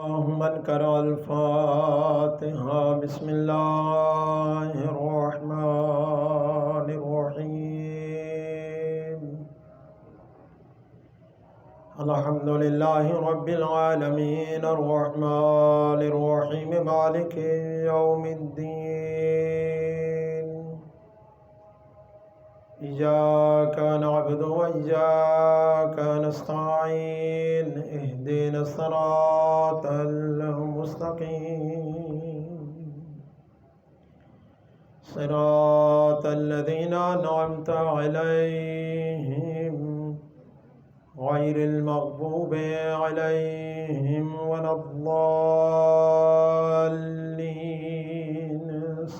من قرأ الفاتحة بسم الله الرحمن الرحيم الحمد لله رب العالمين الرحمن الرحيم مالك يوم الدين إياك نعبد وإياك نستعين اهدنا الصراط المستقيم صراط الذين أنعمت عليهم غير المغضوب عليهم ولا الضالين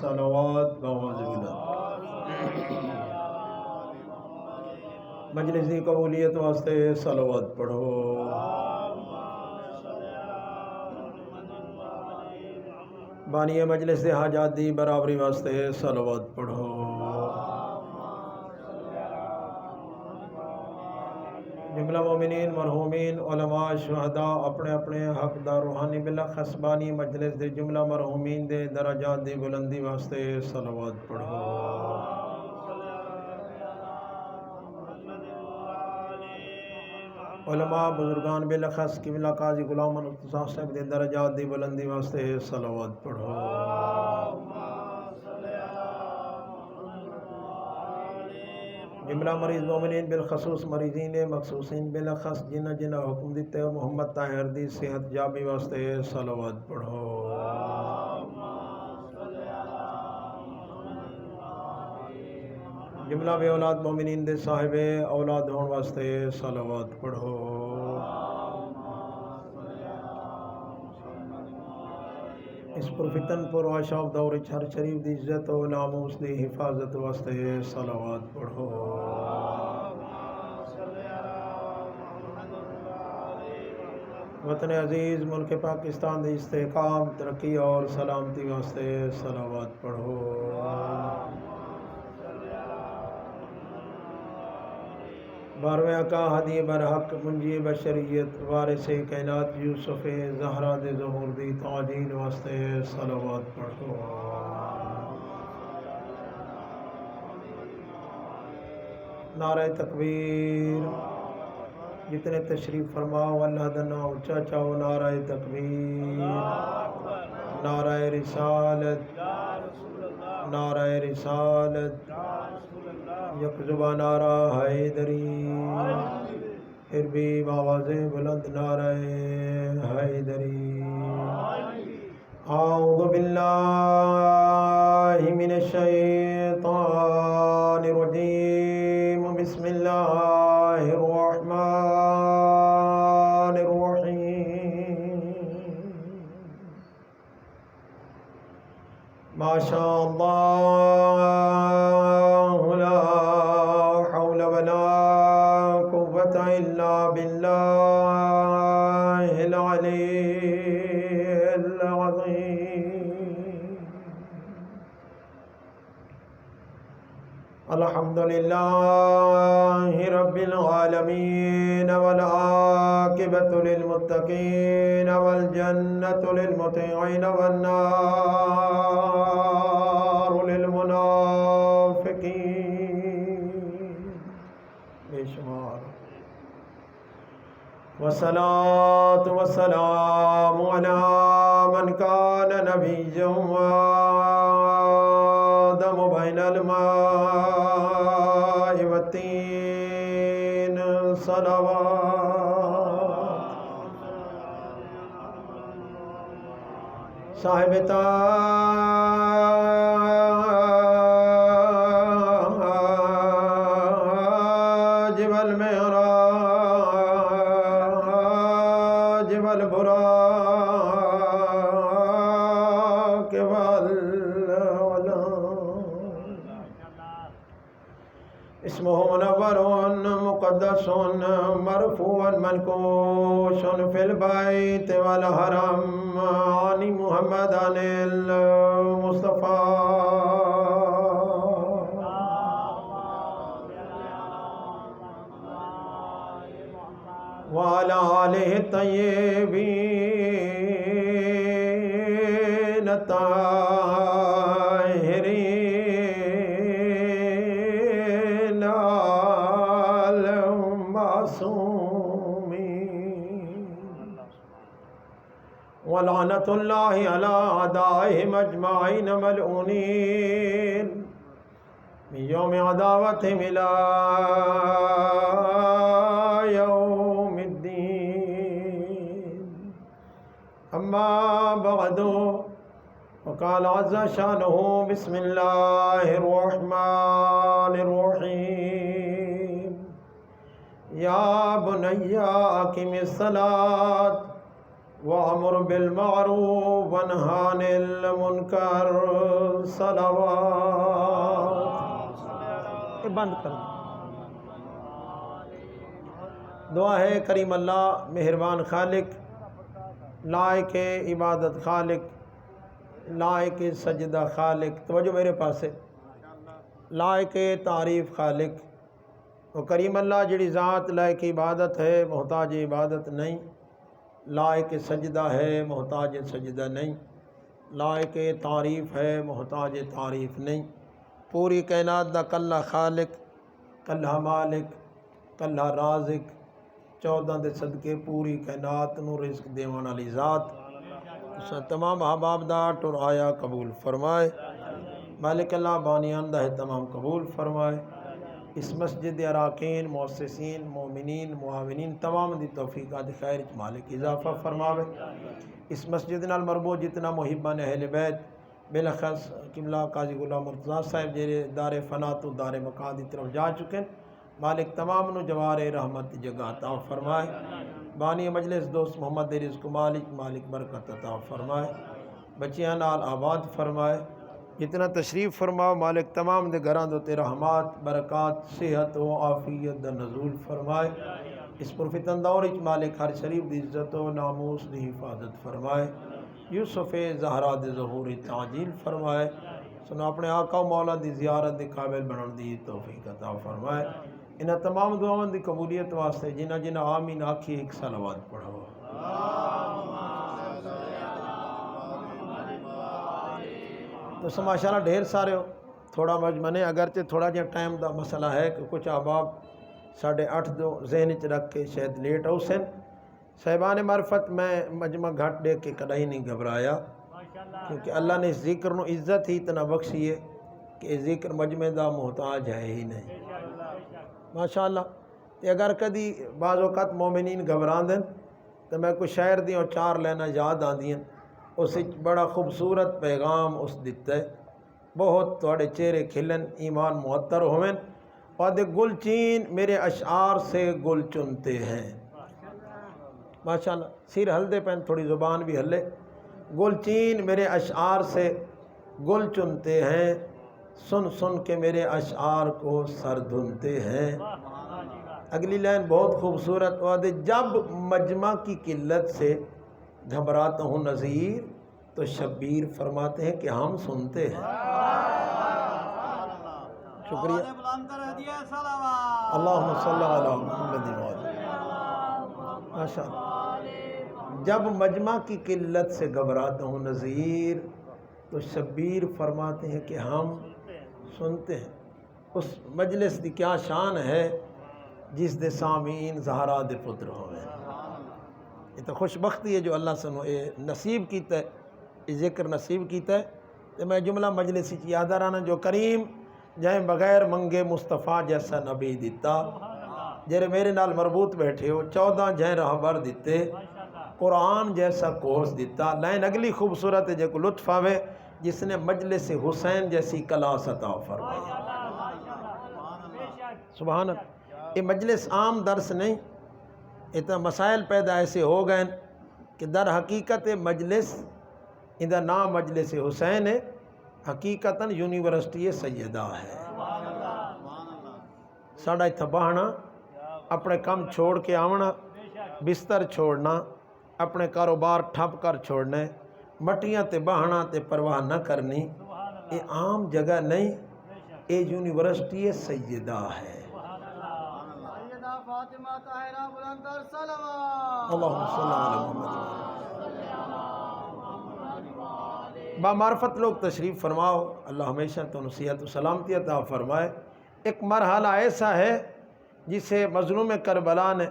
صلوات بغض مجلس کی قبولیت واسطے صلوات پڑھو۔ بانی مجلس دے حاجات دی برابری واسطے صلوات پڑھو۔ جملہ مومنین مرحومین علماء شہداء اپنے اپنے حقدار روحانی بالاخص بانی مجلس دے جملہ مرحومین دے درجات دی بلندی واسطے صلوات پڑھو۔ علماء بزرگان بالاخص قبلہ قاضی غلام مصطفیٰ صاحب دے درجات دی بلندی واسطے صلوات پڑھو۔ جملہ مریض مومنین بالخصوص مریضین مخصوصین بالاخص جنہ جنہ حکم دیتے اور محمد طاہر دی صحت جابی واسطے صلوات پڑھو۔ جملہ بے اولاد مومنین دے صاحب اولاد ہون واسطے صلوات پڑھو۔ اس پر فتن پر عاشاب دور ہر شریف دی عزت و ناموس دی حفاظت واسطے صلوات پڑھو۔ وطن عزیز ملک پاکستان دی استحکام ترقی اور سلامتی واسطے صلوات پڑھو۔ بارویں آقا ہدی برحق منجی بشریت وارث کائنات یوسف زہرا دے ظہور دی تعجیل واسطے صلوات پڑھو۔ نعرہ تکبیر جتنے تشریف فرماؤ اللہ دنا اونچا چاہو نعرہ تکبیر، نعرہ رسالت، نعرہ رسالت، یک زبان نعرہ حیدری، پھر بھی آواز بلند نعرہ حیدری۔ اعوذ باللہ من الشیطان الرجیم بسم اللہ الرحمن الرحیم۔ ما شاء اللہ لا حول ولا قوة الا باللہ العلی العظیم۔ الحمدللہ رب العالمین والعاقبۃ للمتقین والجنۃ للمطیعین والنار للمنافقین بے شمار۔ والصلاة والسلام علی من کان نبیا وآدم بین الماء والطین صلوات۔ صاحب تاج والمعراج والبراق والعلم، اسمه منور مقدس مرفوع منقوش في البيت والحرم عن محمد عن المصطفى وعلى آلہ الطیبین الطاهرين المعصومين ولعنة الله على أعدائهم أجمعين ملعونين من يوم عداوتهم إلى يوم الدين أما بعد وقال عز شانه بسم الله الرحمن الرحيم يا بني أقم الصلاة وأمر بالمعروف وانه عن المنكر صلوات بند کر دیں۔ دعا ہے کریم اللہ مہربان خالق لائق عبادت خالق لائق سجدہ خالق توجہ میرے پاس ہے لائق تعریف خالق وہ کریم اللہ جڑی ذات لائق عبادت ہے محتاج عبادت نہیں لائق سجدہ ہے محتاج سجدہ نہیں لائق تعریف ہے محتاج تعریف نہیں پوری کائنات دا کلہ خالق کلہ مالک کلہ رازق 14 دے صدقے پوری کائنات نو رزق دیوان والی ذات تمام احباب دا ٹر آیا قبول فرمائے مالک اللہ بانیان دا تمام قبول فرمائے اس مسجد اراکین مؤسسین مومنین معاونین تمام دی توفیقات خیر مالک اضافہ فرماوے اس مسجد نال مربوط جتنا محبان اہل بیت بلخص قبلہ قاضی غلام مرتضیٰ صاحب جیرے دار فنا تو دار مقام دی طرف جا چکے ہیں مالک تمام نو جوار رحمت جگہ عطا فرمائے بانی مجلس دوست محمد رزق مالک مالک برکت عطا فرمائے بچیاں نال آباد فرمائے جتنا تشریف فرماؤ مالک تمام دے گھراں دو تے رحمات برکات صحت و عافیت دا نزول فرمائے اس پرفتن دور اچ مالک ہر شریف دی عزت و ناموس دی حفاظت فرمائے یوسف زہرا دے ظہور تعجیل فرمائے سنو اپنے آقا و مولا دی زیارت دی قابل بنن دی توفیق عطا فرمائے انہاں تمام دعاؤں دی قبولیت واسطے جنہ جنہ آمین آکھی ایک صلوات پڑھو تو ماشاءاللہ ڈھیر سارے ہو تھوڑا مجمع اگرچہ تھوڑا جہا ٹائم دا مسئلہ ہے کہ کچھ احباب 8:30 دو ذہن چ رکھ کے شاید لیٹ ہو سن صاحبان معرفت میں مجمع گھٹ دیکھ کے کدی نہیں گھبرایا کیونکہ اللہ نے اس ذکر نو عزت ہی اتنا بخشی ہے کہ ذکر مجمع دا محتاج ہے ہی نہیں ماشاءاللہ تے اگر کدی بعض اوقات مومنین گھبران دن تو میں کوئی شاعر دی اور 4 لینا یاد آندیاں اس بڑا خوبصورت پیغام اس دیتا ہے بہت تھوڑے چہرے کھلن ایمان معطر ہوئن اور دے گل چین میرے اشعار سے گل چنتے ہیں ماشاءاللہ سیر ہل دے پین تھوڑی زبان بھی ہلے گل چین میرے اشعار سے گل چنتے ہیں سن سن کے میرے اشعار کو سر دھنتے ہیں اگلی لائن بہت خوبصورت اور دے جب مجمع کی قلت سے گھبراتا ہوں نذیر تو شبیر فرماتے ہیں کہ ہم سنتے ہیں شکریہ اللہم صلی علی محمد ماشاءاللہ جب مجمع کی قلت سے گھبراتا ہوں نذیر تو شبیر فرماتے ہیں کہ ہم سنتے ہیں اس مجلس دی کیا شان ہے جس دے سامعین زہرا دے پتر ہوئے یہ تو خوش بختی ہے جو اللہ سنو اے نصیب کیتا ہے یہ ذکر نصیب کیتا ہے تو میں جملہ مجلسی چی یاد رانا جو کریم جائیں بغیر منگے مصطفیٰ جیسا نبی دیتا جیرے میرے نال مربوط بیٹھے ہو 14 جائیں رہبر دیتے قرآن جیسا کورس دیتا لائن اگلی خوبصورت ہے جو کو لطف آوے جس نے مجلس حسین جیسی کلاس عطا فرمائی سبحان اللہ یہ مجلس عام درس نہیں اتنا مسائل پیدا ایسے ہو گئے کہ در حقیقت مجلس اندہ نام مجلس حسین ہے حقیقتاً یونیورسٹی سیدہ ہے ساڑھا اتھا بہنا اپنے کم چھوڑ کے آونا بستر چھوڑنا اپنے کاروبار ٹھپ کر چھوڑنے مٹیاں تے بہنا تے پرواہ نہ کرنی یہ عام جگہ نہیں یہ یونیورسٹی سیدہ ہے اللہم صلی اللہ علیہ وسلم بامعرفت لوگ تشریف فرماؤ، اللہ ہمیشہ تو نصیحت و سلامتی عطا فرمائے۔ ایک مرحلہ ایسا ہے جسے مظلوم کربلا نے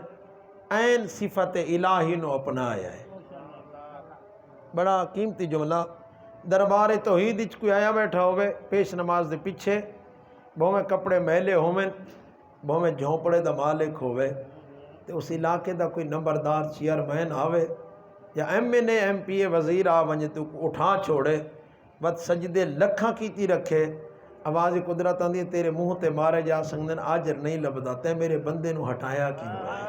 عین صفت الہی نو اپنایا ہے۔ بڑا قیمتی جملہ، دربار توحید وچ کوئی آیا بیٹھا ہوئے پیش نماز دے پیچھے، بھویں کپڑے میلے ہوئے، بھویں جھونپڑے دا مالک ہوئے، تے اس علاقے دا کوئی نمبردار چیئرمین آوے یا ایم پی اے وزیر آ ونجے تو اٹھا چھوڑے، بد سجدے لکھاں کیتی رکھے، آواز قدرت آندی تیرے منہ تے مارے جا سکدن، آجر نہیں لبدا، تے میرے بندے نو ہٹایا کیوں ہے؟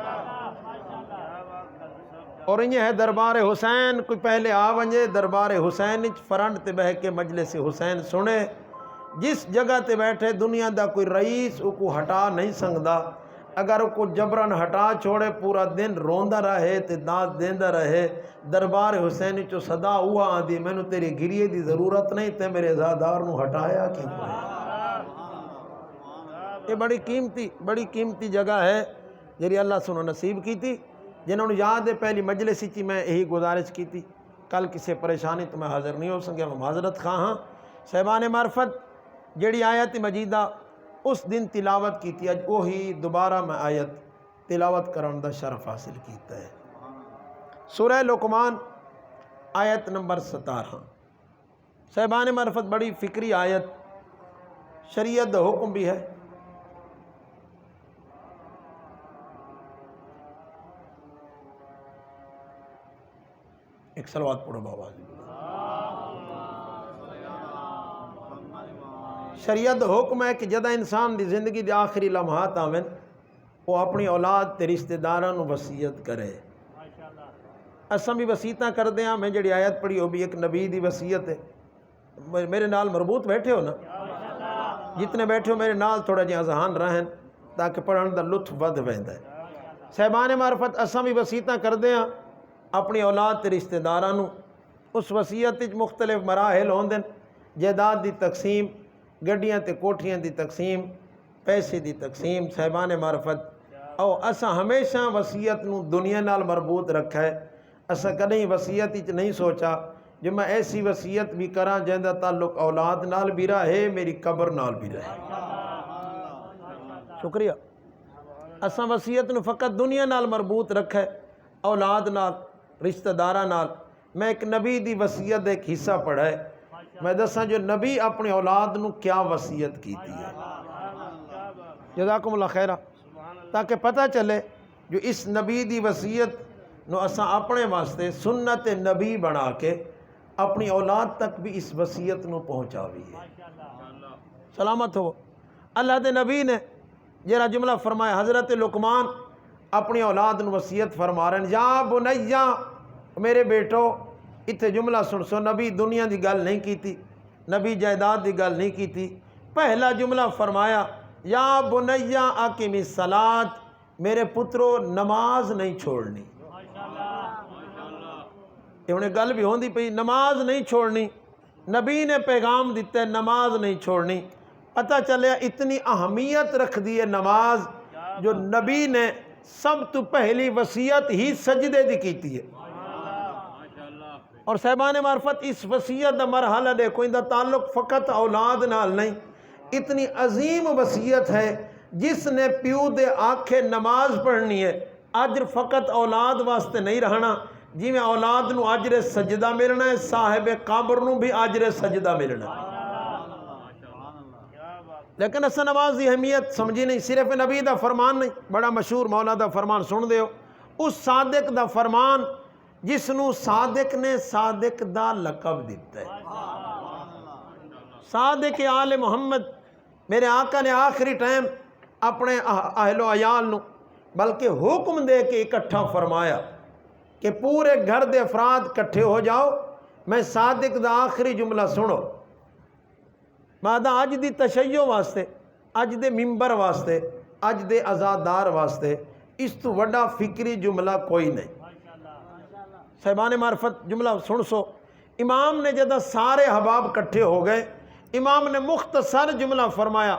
اور انہیں ہے دربار حسین، کوئی پہلے آ ونجے دربار حسین فرنٹ تے بہ کے مجلس حسین سنے، جس جگہ تے بیٹھے دنیا دا کوئی رئیس او کو ہٹا نہیں سکدا، اگر او کو جبرن ہٹا چھوڑے پورا دن روندا رہے تے داد دیندا رہے، دربار حسین چو صدا ہوا آندی مینوں تیری گریے دی ضرورت نہیں، تے میرے زادار نو ہٹایا کیوں ہے؟ یہ بڑی قیمتی جگہ ہے جیڑی اللہ سنو نصیب کی تھی، جنہوں نے یاد ہے پہلی مجلس ہی میں یہی گزارش کی تھی، کل کسی پریشانی تو میں حاضر نہیں ہو سکیا، میں معذرت خواہ ہاں۔ صاحبان معرفت جیڑی آیت مجیدہ اس دن تلاوت کی تھی، اج وہی دوبارہ میں آیت تلاوت کرن دا شرف حاصل کیتا ہے۔ سورہ لقمان آیت نمبر 17۔ صاحبان معرفت بڑی فکری آیت، شریعت دا حکم بھی ہے۔ ایک صلوات پڑھو بابا جی۔ شریعت حکم ہے کہ جدہ انسان دی زندگی دے آخری لمحات آمن، وہ اپنی اولاد تے رشتہ داراں نو وصیت کرے۔ اساں بھی وصیتاں کردے ہیں، میں جڑی آیت پڑھی وہ بھی ایک نبی دی وصیت ہے۔ میرے نال مربوط بیٹھے ہو نا، جتنے بیٹھے ہو میرے نال تھوڑا جہاں ذہان رہن تاکہ پڑھن دا لطف ود ویندا ہے۔ صاحبان معرفت اساں بھی وصیتاں کردے ہیں اپنی اولاد تے رشتہ داراں نو۔ اس وصیت وچ مختلف مراحل ہوندے، جائیداد دی تقسیم، گڈیاں تے کوٹھیاں دی تقسیم، پیسے دی تقسیم۔ صاحبان معرفت او اساں ہمیشہ وصیت نو دنیا نال مربوط رکھا ہے، اساں کدیں وصیت وچ نہیں سوچا جو میں ایسی وصیت بھی کراں جہاں دا تعلق اولاد نال بھی رہے، میری قبر نال بھی رہے۔ شکریہ۔ اساں وصیت نو فقط دنیا نال مربوط رکھا ہے، اولاد نال، رشتہ داراں نال۔ میں ایک نبی دی وصیت ایک حصہ پڑھا ہے، میں دساں جو نبی اپنی اولاد نو کیا وصیت کیتی ہے۔ جزاکم اللہ خیرہ، تاکہ پتہ چلے جو اس نبی دی وصیت نو اساں اپنے واسطے سنت نبی بنا کے اپنی اولاد تک بھی اس وصیت نو پہنچاوی ہے۔ سلامت ہو۔ اللہ دے نبی نے جڑا جملہ فرمایا، حضرت لقمان اپنی اولاد نو وصیت فرما رہے ہیں، یا بنیا، میرے بیٹو، اتھے جملہ سن سو، نبی دنیا دی گل نہیں کیتی، نبی جائیداد دی گل نہیں کیتی، پہلا جملہ فرمایا یا بنیا اقم الصلاۃ، میرے پترو نماز نہیں چھوڑنی۔ یہ انہیں گل بھی ہوندی پئی، نماز نہیں چھوڑنی، نبی نے پیغام دیتا ہے نماز نہیں چھوڑنی۔ پتہ چلے اتنی اہمیت رکھ دی ہے نماز، جو نبی نے سب تو پہلی وصیت ہی سجدے دی کیتی ہے۔ اور صاحبان معرفت اس وصیت دا مرحلہ دیکھو، ان دا تعلق فقط اولاد نال نہیں، اتنی عظیم وصیت ہے جس نے پیو دے آکھے نماز پڑھنی ہے، اجر فقط اولاد واسطے نہیں رہنا، جی میں اولاد نو اجر سجدہ ملنا ہے، صاحب قبر نو بھی اجر سجدہ ملنا ہے۔ لیکن اسا نماز دی اہمیت سمجھی نہیں، صرف نبی دا فرمان نہیں، بڑا مشہور مولا دا فرمان سن دیو، اس صادق دا فرمان جس نو صادق نے صادق دا لقب دیتا ہے۔ صادق آل محمد، میرے آقا نے آخری ٹائم اپنے اہل و عیال نو بلکہ حکم دے کے اکٹھا فرمایا کہ پورے گھر دے افراد کٹھے ہو جاؤ، میں صادق دا آخری جملہ سنو۔ مادہ اج دی تشیع واسطے، اج دے ممبر واسطے، اج دے آزادار واسطے اس تو وڈا فکری جملہ کوئی نہیں۔ صاحبان معرفت جملہ سن سو، امام نے جدہ سارے حباب کٹھے ہو گئے، امام نے مختصر جملہ فرمایا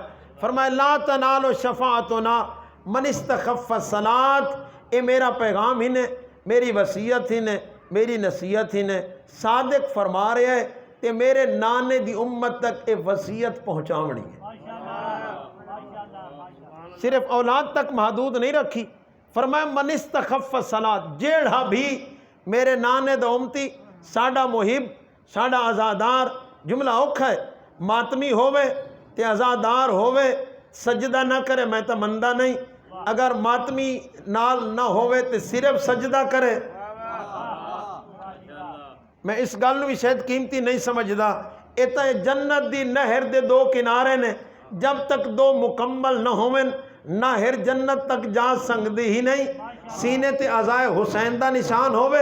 لا تنالو شفاعتنا من استخف الصلاۃ، اے میرا پیغام ہی نے، میری وصیت ہی نے، میری نصیحت ہی نے، صادق فرما رہے ہے تے میرے نانے دی امت تک اے وصیت پہنچاونی ہے. صرف اولاد تک محدود نہیں رکھی. فرمایا من استخف الصلاۃ، جیڑا بھی میرے نانے دا امتی ساڈا محب ساڈا عزادار، جملہ اوکھا ہے، ماتمی ہووے تے عزادار ہووے سجدہ نہ کرے میں تو مندہ نہیں. اگر ماتمی نال نہ ہووے تے صرف سجدہ کرے. میں اس گل نو بھی شاید قیمتی نہیں سمجھدا. اتا جنت دی نہر دے دو کنارے نے، جب تک دو مکمل نہ ہوئن نہر جنت تک جا سکدی ہی نہیں. سینے تے عزائے حسین دا نشان ہووے،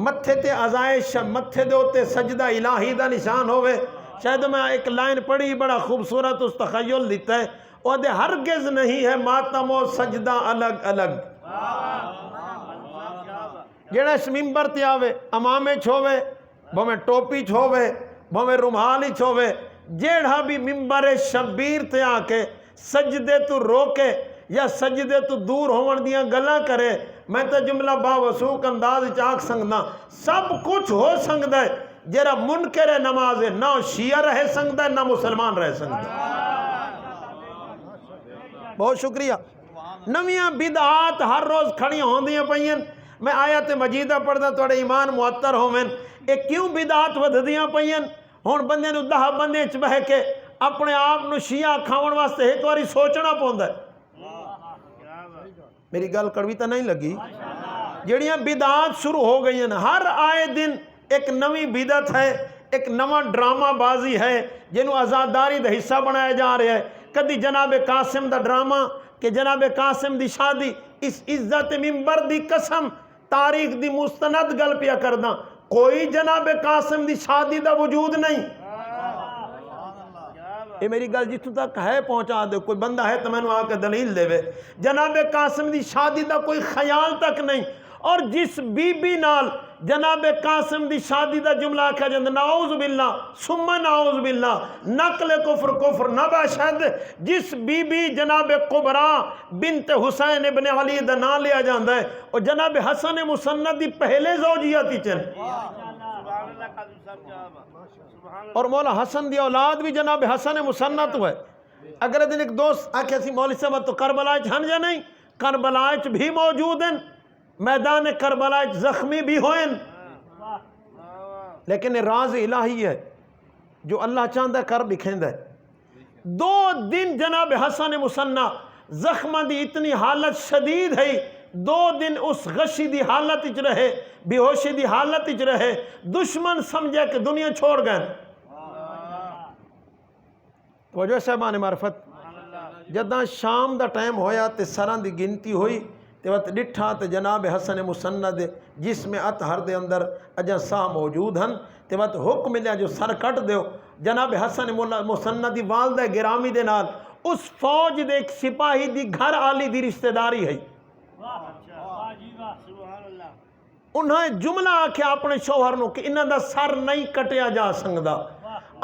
متھے تے عزائے متھے دے اوتے سجدہ الہی دا نشان ہووے. شاید میں ایک لائن پڑھی بڑا خوبصورت اس تخیل دیتا ہے، وہ دے ہرگز نہیں ہے ماتم و سجدہ الگ الگ. جیڑا اس ممبر تے آوے امامے چھووے بھویں ٹوپی چھووے بھویں رومالی چھووے، جیڑا بھی ممبر شبیر تے آ کے سجدے تو روکے یا سجدے تو دور ہون دیاں گلاں کرے، میں تو جملہ باوسوق انداز چاک سنگنا سب کچھ ہو سنگدا ہے. جیڑا منکر نماز ہے نہ شیعہ رہ سنگدا ہے نہ مسلمان رہ سنگدا ہے. بہت شکریہ. نویاں بدعات ہر روز کھڑی ہوندیاں پئیاں. میں آیت مجیدہ پڑھدا توڑے ایمان معطر ہوویں. اے کیوں بدعات ودھدیاں پئیاں؟ ہن بندے نو 10 بندے چ بہ کے اپنے آپ نو شیعہ کھاون واسطے ایک واری سوچنا پوندا ہے. میری گل کڑوی تو نہیں لگی؟ جڑیاں بدعات شروع ہو گئی ہیں، ہر آئے دن ایک نوی بدعت ہے، ایک نواں ڈرامہ بازی ہے جنہوں آزاداری دا حصہ بنایا جا رہا ہے. کدی جناب قاسم دا ڈرامہ کہ جناب قاسم دی شادی، اس عزت ممبر دی قسم تاریخ دی مستند گل پیا کردہ، کوئی جناب قاسم دی شادی دا وجود نہیں. یہ میری گل جتوں تک ہے پہنچا دے، کوئی بندہ ہے تو میں نے آ کے دلیل دے وے. جناب قاسم دی شادی دا کوئی خیال تک نہیں. اور جس بی بی نال جناب قاسم دی شادی دا جملہ آکھا جاندہ نعوذ باللہ ثم نعوذ باللہ نقل کفر کفر نباشد، جس بی بی جناب قبرا بنت حسین ابن علی دا نام لیا جاندہ ہے اور جناب حسن مسند دی پہلے زوجیاتی چن، اور مولا حسن دی اولاد بھی جناب حسن مسند ہوئے. اگر دن ایک دوست آکھے سی مولوی صاحب تو کربلا ہن یا نہیں؟ کربلا بھی موجود ہیں، میدان کربلا زخمی بھی ہوئیں، لیکن راز الہی ہے جو اللہ چاہتا ہے کر دکھیندا ہے. 2 دن جناب حسن مسنہ زخمہ دی اتنی حالت شدید ہے، 2 دن اس غشی دی حالت اچ رہے، بے ہوشی دی حالت اچ رہے. دشمن سمجھے کہ دنیا چھوڑ گئے. توجہ صاحبان معرفت، جداں شام دا ٹائم ہویا تے سراں دی گنتی ہوئی تے وقت ڈٹھا تے جناب حسن مسند جس میں اطہر دے اندر اجا سا موجود ہن تے وقت حکم ملیا جو سر کٹ دیو. جناب حسن مسند دی والدہ گرامی دے نال اس فوج دے ایک سپاہی دی گھر آلی دی رشتہ داری ہے. انہیں جملہ آکھیا اپنے شوہر نو کہ انہاں دا سر نہیں کٹیا جا سکدا.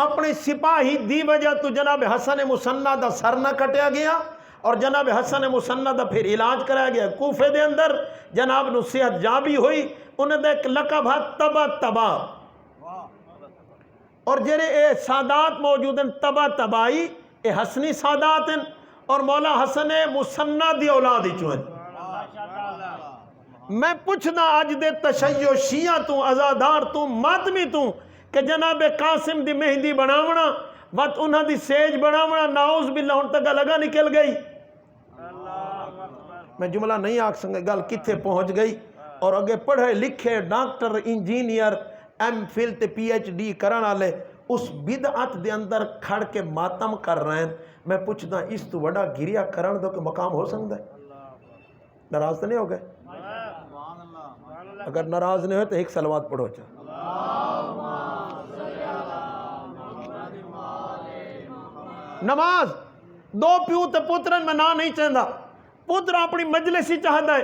اپنے سپاہی دی وجہ تو جناب حسن مسند دا سر نہ کٹیا گیا اور جناب حسن مسند دا پھر علاج کرایا گیا. کوفے دے اندر جناب نو صحت جابی ہوئی. انہیں دا ایک لقب ہے تبا تبا، اور جڑے اے سادات موجود ہیں تبا تبائی اے حسنی سادات ہیں اور مولا حسن مسند دی اولاد ہی چوہیں. میں پوچھنا اج دے تشیع شیعہ تو عزادار تو ماتمی تو کہ جناب قاسم دی مہندی بناونا وقت انہاں دی سیج بناونا نعوذ باللہ ان تک لگا نکل گئی. میں جملہ نہیں آکھ سکتا گل کتھے پہنچ گئی. اور اگے پڑھے لکھے ڈاکٹر انجینئر ایم فل تے پی ایچ ڈی کرن والے اس بدعت دے اندر کھڑ کے ماتم کر رہے ہیں. میں پوچھدا اس تو بڑا گریا کرن دو کہ مقام ہو سکتا ہے؟ ناراض تو نہیں ہو گئے؟ اگر ناراض نہیں ہوئے تو ایک صلوات پڑھو. نماز 2 پیو تے پترن میں نہ نہیں چاہتا. پتر اپنی مجلسی چاہتا ہے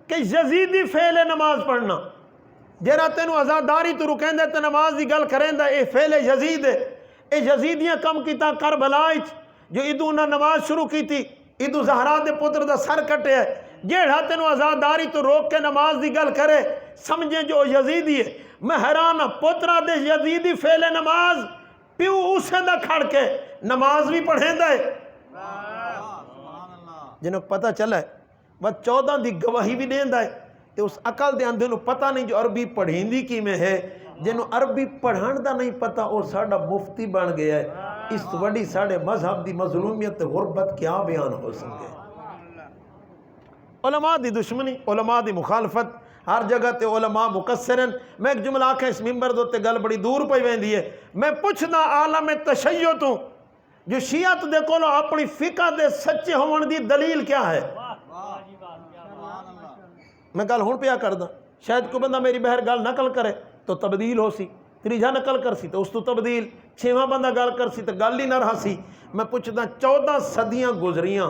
کہ یزیدی فعل نماز پڑھنا. جیرا تینو عزاداری تو رکھیں دے تے نماز دی گل کریں دے اے فعل یزید ہے. اے یزیدیاں کم کیتا کربلا جو ادو انہاں نماز شروع کی تھی. ادو زہرا دے پتر دا سر کٹے ہے. جیڑا تینو آزاداری تو روک کے نماز دی گل کرے سمجھے جو یزیدی ہے. میں حیران پوترا دے یزیدی فعل نماز پیو اسے دا کھڑ کے نماز بھی پڑھیں دے جنہوں پتہ چلا ہے وہ 14 دی گواہی بھی دیں دے تے اس عقل دے اندھے نو پتہ نہیں جو عربی پڑھیں دی کی میں ہے جنہوں عربی پڑھان دا نہیں پتہ وہ ساڑھا مفتی بن گیا ہے. اس وڈی ساڑھے مذہب دی مظلومیت غربت کیا بیان ہو سکے. علماء دی دشمنی علماء دی مخالفت ہر جگہ تے علماء مقصرن. میں ایک جملہ آکھیں اس ممبر دوتے گل بڑی دور پہ ویندی ہے. میں پوچھنا عالم تشیع تو جو شیعت دے کولو اپنی فقہ دے سچے ہون دی دلیل کیا ہے. میں گل ہون پیا کر دا شاید کوئی بندہ میری بہر گل نقل کرے تو تبدیل ہو سی تریجہ نقل کر سی تو اس تو تبدیل 6واں بندہ گل کر سی تو گل ہی نہ رہا سی. میں پوچھنا 14 صدیاں گزریاں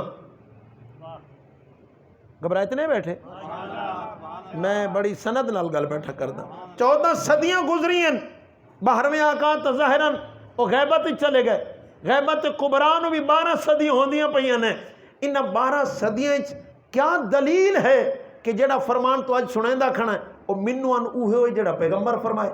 گھبرائے نہیں بیٹھے میں بڑی سند نال گل بیٹھا کردا 14 صدیاں گزریاں 12ویں آقا ظاہراً وہ غیبت ہی چلے گئے. غیبت کبرا نو بھی 12 صدیاں ہوندیاں پئیاں نے. ان 12 صدیاں کیا دلیل ہے کہ جڑا فرمان تو اج سنیندا کھڑا ہے وہ منو ان اوہے ہوئے جڑا پیغمبر فرمائے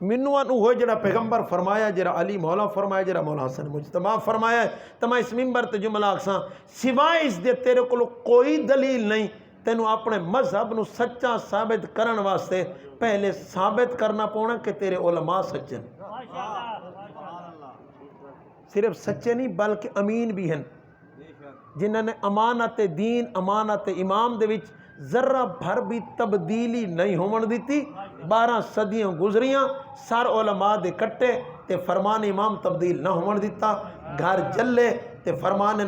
منو ان اوہے جڑا پیغمبر فرمایا جڑا علی مولا فرمایا جڑا مولا حسن مجتبی فرمایا. تو میں اس ممبر تے جملہ آکھساں سوائے اس دے تیرے کو کوئی دلیل نہیں. تینوں اپنے مذہب نو سچا ثابت کرن واسطے پہلے ثابت کرنا پونا کہ تیرے علماء سچے صرف سچے نہیں بلکہ امین بھی ہیں جنہوں نے امانت دین امانت امام دے وچ ذرہ بھر بھی تبدیلی نہیں ہون دیتی. 12 صدیاں گزریاں سار علماء دے کٹے تے فرمان امام تبدیل نہ ہون دیتا. گھر جلے تے فرمان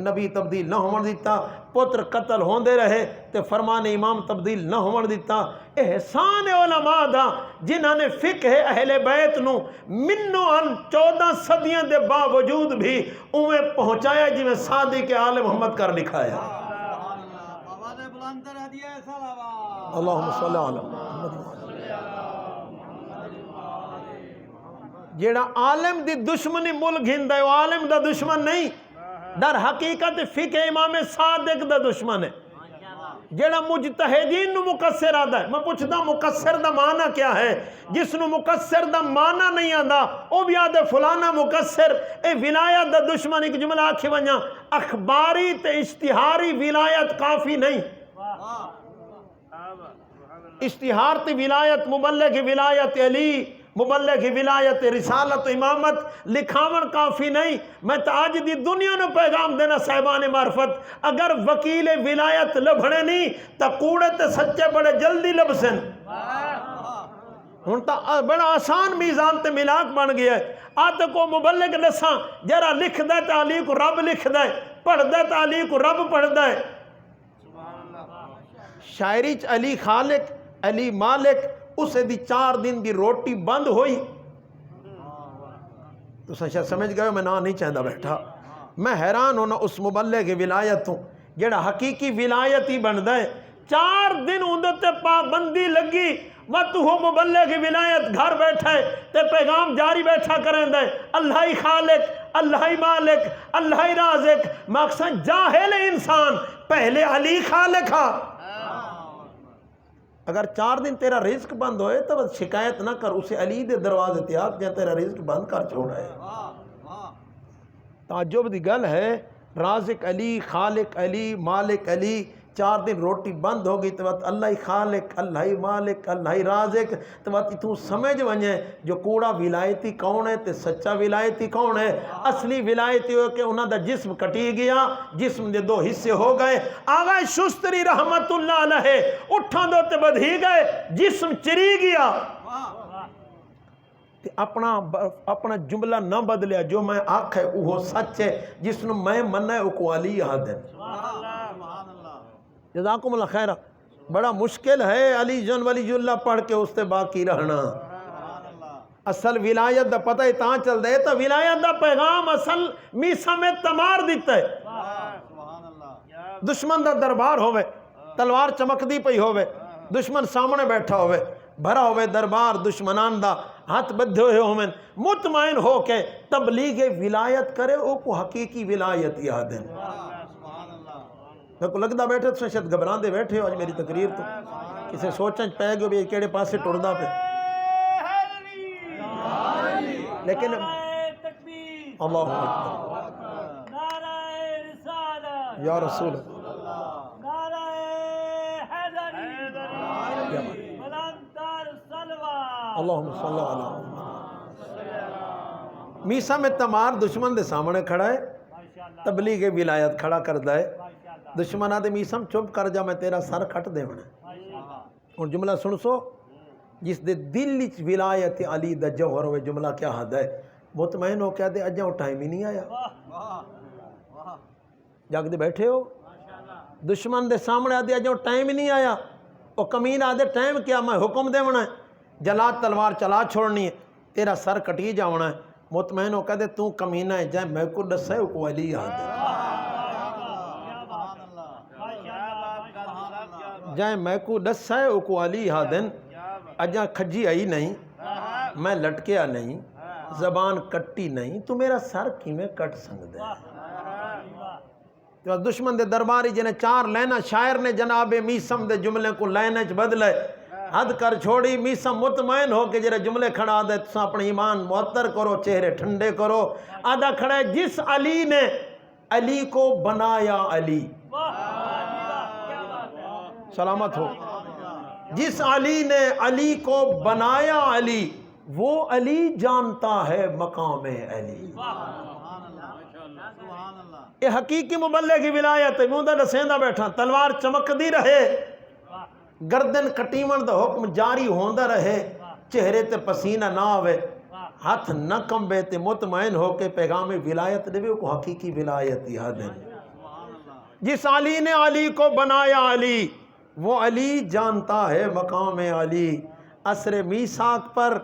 نبی تبدیل نہ ہون دیتا. پتر قتل ہوندے رہے تے فرمان امام تبدیل نہ ہون دیتا. احسان علماء دا جنہاں نے فقہ اہل بیت نو منو ان 14 صدیاں دے باوجود بھی اوے پہنچایا جی میں صادق آل محمد کر لکھایا. اللہم صلی علی محمد. جیڑا عالم دی دشمنی مل گھن ہے وہ عالم دا دشمن نہیں در حقیقت فقہ امام صادق دا دشمن ہے. جیڑا مجتہدین نو مقصر آدھا ہے. میں پوچھتا مقصر دا معنی کیا ہے. جس نو مقصر دا معنی نہیں آدھا او بھی آدھے فلانا مقصر. اے ولایت دا دشمن. ایک جملہ آکھی ونجا اخباری تے اشتہاری ولایت کافی نہیں. اشتہار تے ولایت مبلغ ولایت علی مبلغ ولایت رسالت امامت لکھاون کافی نہیں. میں تو آج دی دنیا نو پیغام دینا صاحبان معرفت اگر وکیل ولایت لبھنے نہیں تا کوڑے تے سچے بڑے جلدی لبسن. ہن تا بڑا آسان میزان تے ملاک بن گیا ہے. آتے کو مبلغ نساں جرا لکھ دے تا علی کو رب لکھ دے پڑھ دے تا علی کو رب پڑھ دے. شاعری چ علی خالق علی مالک اسے دی 4 دن دی روٹی بند ہوئی. تو شاید سمجھ گئے میں نہ نہیں چاہتا بیٹھا. میں حیران ہونا اس مبلغ ولایت ہوں جڑا حقیقی ولایت ہی بن دے. 4 دن اندھتے پابندی لگی وقت ہو مبلغ ولایت گھر بیٹھا ہے تے پیغام جاری بیٹھا کریں دے اللہ ہی خالق اللہ ہی مالک اللہ ہی رازق. مقصد جاہل انسان پہلے علی خالق ہا. اگر 4 دن تیرا رزق بند ہوئے تو بس شکایت نہ کر اسے علی دے دروازے تیاب جہاں تیرا رزق بند کر چھوڑا ہے. تعجب دی گل ہے رازق علی خالق علی مالک علی 4 دن روٹی بند ہو گئی تو بات اللہ ہی خالق اللہ ہی مالک اللہ ہی رازق. تو بات اتوں سمجھ ونجے جو کوڑا ولایتی کون ہے تے سچا ولایتی کون ہے. اصلی ولایتی ہو کہ انہوں دا جسم کٹی گیا جسم دے 2 حصے ہو گئے. آغا شستری رحمت اللہ علیہ اٹھان دو تے بدھی گئے جسم چری گیا. اپنا جملہ نہ بدلیا جو میں آکھ ہے وہ سچ ہے جس نو میں مننا ہے وہ علی یاد ہے. جزاکم اللہ خیرہ. بڑا مشکل ہے علی جن ولی اللہ پڑھ کے اس تے باقی رہنا. اصل ولایت دا پتہ ہی تاں چل دے تو ولایت دا پیغام اصل میسا میں تمار دیتا ہے. دشمن دا دربار ہوئے تلوار چمک دی پئی ہوئے دشمن سامنے بیٹھا ہوئے بھرا ہوئے دربار دشمنان دا ہاتھ بدھے ہوئے ہوئے مطمئن ہو کے تبلیغ ولایت کرے او کو حقیقی ولایت یاد ہے. میں کو لگتا بیٹھے تو شاید گھبران دے بیٹھے ہو آج میری تقریر تو کسے سوچیں پہ گئے بھی کیڑے پاس سے ٹردا پہ لیکن اللہ اکبر یا رسول اللہم صلی اللہ علیہ میسا میں تمار دشمن دے سامنے کھڑا ہے تبلیغ ولایت کھڑا کردہ ہے دشمن آدھے میسم چپ کر جا میں تیرا سر کھٹ دے ہونا اور جملہ سن سو جس دے دل وچ ولایت علی دا جوہر ہوئے جملہ کیا حد ہے مطمئن ہو کیا دے اجاں وہ ٹائم ہی نہیں آیا جاگ دے بیٹھے ہو دشمن دے سامنے آدھے اجاں وہ ٹائم ہی نہیں آیا وہ کمین آدھے ٹائم کیا میں حکم دے ہونا ہے جلا تلوار چلا چھوڑنی ہے تیرا سر کٹی جاونا ہے مطمئن ہو کہتے تو کمینہ ہے جائے میں کو ڈس ہے کو علی یاد ہے جائے میں کو ڈس ہے کو علی یاد ہے اجاں کھجی آئی نہیں میں لٹکیا نہیں زبان کٹی نہیں تو میرا سر کی میں کٹ سنگ دے دشمن دے درباری جنہیں 4 لینا شاعر نے جناب میسم دے جملے کو لینچ بدلے حد کر چھوڑی میسم مطمئن ہو کہ جرے جملے کھڑا دے تو اپنے ایمان معطر کرو چہرے ٹھنڈے کرو آدھا کھڑا ہے جس علی نے علی کو بنایا علی سلامت ہو جس علی نے علی کو بنایا علی وہ علی جانتا ہے مقام علی یہ حقیقی مبلغ کی ولایت ہے موندہ نسیندہ بیٹھا تلوار چمک دی رہے گردن کٹیمن دا حکم جاری ہوندہ رہے چہرے تے پسینہ نہ آوے ہاتھ نہ کمبے تے مطمئن ہو کے پیغام ولایت دے کو حقیقی ولایت یاد ہے جس علی نے علی کو بنایا علی وہ علی جانتا ہے مقام علی عصر میثاق پر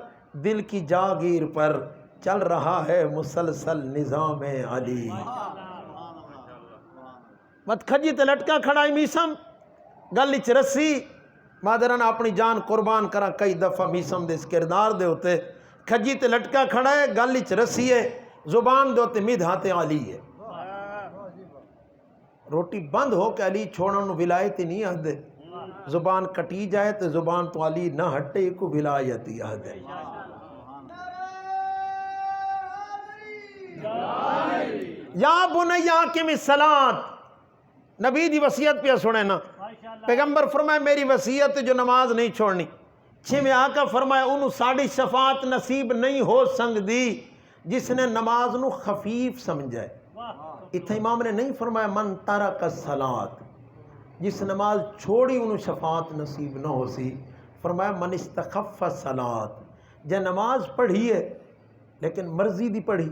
دل کی جاگیر پر چل رہا ہے مسلسل نظام علی مت کھجی تے لٹکا کھڑائی میسم گل اچ رسی مادران اپنی جان قربان کرا کئی دفعہ میسم دے اس کردار دے ہوتے کھجی تے لٹکا کھڑا ہے گل اچ رسی ہے زبان دے ہوتے مدحات علی ہے روٹی بند ہو کہ علی چھوڑن ولایت ہی نہیں آدھے زبان کٹی جائے تو زبان تو علی نہ ہٹے کو ولایت ہی آدھے یا بنیا اقم الصلاۃ نبی دی وصیت پہ سنے نا پیغمبر فرمائے میری وصیت جو نماز نہیں چھوڑنی چھویں آقا فرمائے انہوں ساڑی شفاعت نصیب نہیں ہو سنگ دی جس نے نماز نو خفیف سمجھائے اتھا امام نے نہیں فرمایا من ترک الصلاۃ جس نماز چھوڑی انہوں شفاعت نصیب نہ ہو سی فرمایا من استخف الصلاۃ جے نماز پڑھی ہے لیکن مرضی دی پڑھی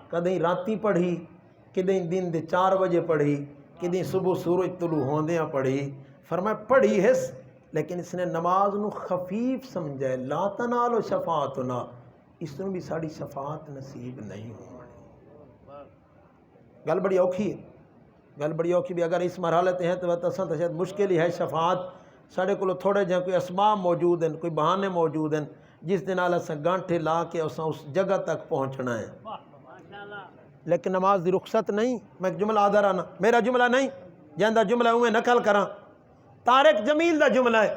کدیں راتی پڑھی کدیں دن دے 4 بجے پڑھی کدیں صبح سورج طلوع ہوندیاں پڑھی فرمایا پڑھی ہے لیکن اس نے نماز نو خفیف سمجھے لا تنالو شفاعتنا اس نے بھی ساڑی شفاعت نصیب نہیں ہو گل بڑی اوکھی ہے گل بڑی اوکھی بھی اگر اس مرحلت ہیں تو تساں تو شاید مشکل ہی ہے شفاعت ساڑے کو تھوڑے جہاں کوئی اسباب موجود ہیں کوئی بہانے موجود ہیں جس دن آلہ سے گانٹھے لا کے اساں اس جگہ تک پہنچنا ہے لیکن نماز دی رخصت نہیں میں ایک جملہ آدھا رہنا میرا جملہ نہیں جہاں جملہ ہوئے نقل کراں طارق جمیل دا جملہ ہے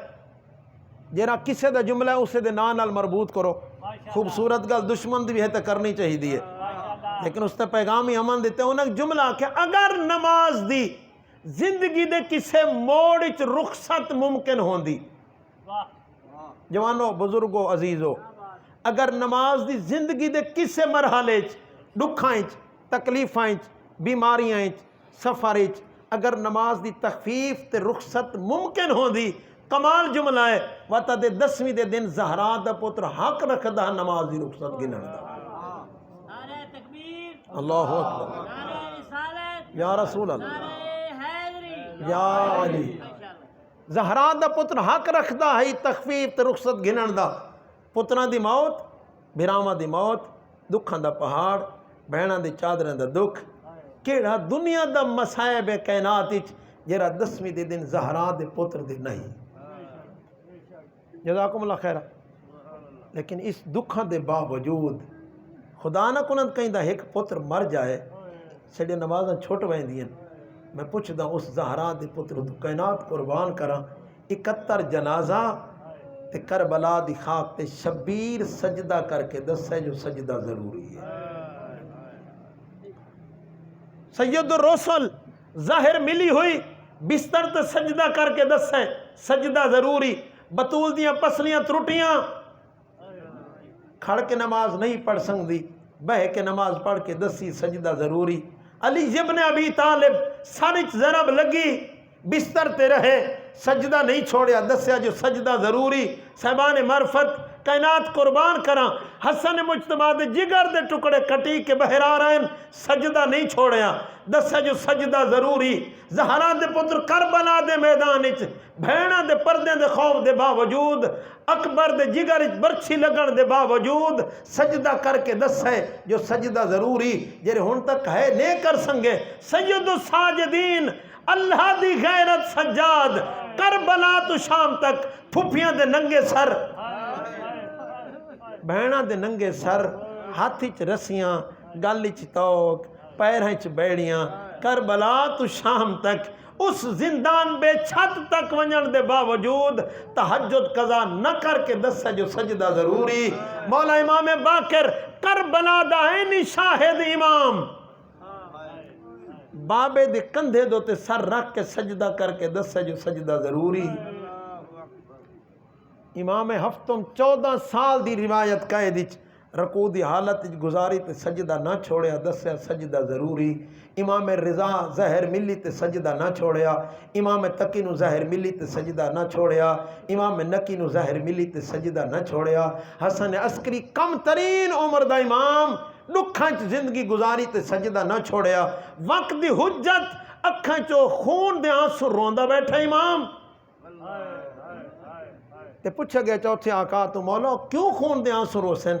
جہاں کسے دا جملہ ہے اسے دے نال مربوط کرو خوبصورت گل دشمن بھی ہے تو کرنی چاہیے دیئے لیکن اس تے پیغامی امن دیتے ہیں انہیں جملہ کہ اگر نماز دی زندگی دے کسے موڑچ رخصت ممکن ہوندی جوانو بزرگو عزیزو اگر نماز دی زندگی دے کسے مرحلے دکھائیں تکلیفائیں بیماریاں سفریں اگر نماز دی تخفیف تے رخصت ممکن ہوندی کمال جملہ ہے وطا دے 10ویں دے دن زہرا دا پتر حق رکھدا نماز دی رخصت گنن دا اللہ اکبر یا رسول اللہ یا علی زہرا دا پتر حق رکھدا ہے تخفیف تے رخصت گنن دا پتراں دی موت بھراواں دی موت دکھاں دا پہاڑ بہناں دی چادراں دا دکھ کیڑا دنیا دا مصائب کائنات وچ جڑا 10ویں دے دن زہرا دے پتر دے نہیں جزاکم اللہ خیرہ لیکن اس دکھاں دے باوجود خدا نہ کنند کہیں دا ایک پتر مر جائے سڑے نمازاں چھوٹ ویندیاں میں پوچھدا اس زہرا دے پتر تو کائنات قربان کراں 71 جنازہ تے کربلا دی خاک تے شبیر سجدہ کر کے دسے جو سجدہ ضروری ہے۔ سید الرسل ظاہر ملی ہوئی بستر تے سجدہ کر کے دسے سجدہ ضروری، بطول دیاں پسلیاں ترٹیاں کھڑ کے نماز نہیں پڑھ سکتی، بہ کے نماز پڑھ کے دسی سجدہ ضروری۔ علی ابن ابی طالب سرچ ضرب لگی بستر تے رہے سجدہ نہیں چھوڑیا دسیا جو سجدہ ضروری۔ صاحبان معرفت کائنات قربان کراں حسن مجتبی دے جگر دے ٹکڑے کٹی کے بہرا رہن سجدہ نہیں چھوڑیا دسیا جو سجدہ ضروری۔ زہرا دے پتر کربلا دے میدان وچ بھیڑاں دے پردے دے خوف دے باوجود اکبر دے جگر وچ برچھی لگن دے باوجود سجدہ کر کے دسے جو سجدہ ضروری جڑے ہن تک ہے نہیں کر سنگے۔ سید الساجدین اللہ دی غیرت سجاد کربلا تو شام تک پھپھیاں دے ننگے سر بہناں دے ننگے سر ہاتھ وچ رسیاں گل وچ توک پیراں وچ بیڑیاں کربلا تو شام تک اس زندان بے چھت تک ونجن دے باوجود تہجد قضا نہ کر کے دسے جو سجدہ ضروری۔ مولا امام باقر کربلا دا عینی شاہد امام بابے دے کندھے دوتے سر رکھ کے سجدہ کر کے دسے جو سجدہ ضروری۔ امام ہفتم 14 سال دی روایت قید وچ رکوع دی حالت وچ گزاری تے سجدہ نہ چھوڑیا دسیا سجدہ ضروری۔ امام رضا ظاہر ملی تے سجدہ نہ چھوڑیا، امام تقی نو ظاہر ملی تے سجدہ نہ چھوڑیا، امام نقی نو ظاہر ملی تے سجدہ نہ چھوڑیا۔ حسن عسکری کم ترین عمر دا امام لکھاں چ زندگی گزاری تے سجدہ نہ چھوڑیا۔ وقت دی حجت اکھاں چو خون دے آنسو روندا بیٹھا امام تے پوچھا گیا چوتھے آقا تو مولا کیوں خون دے آنسو روسن؟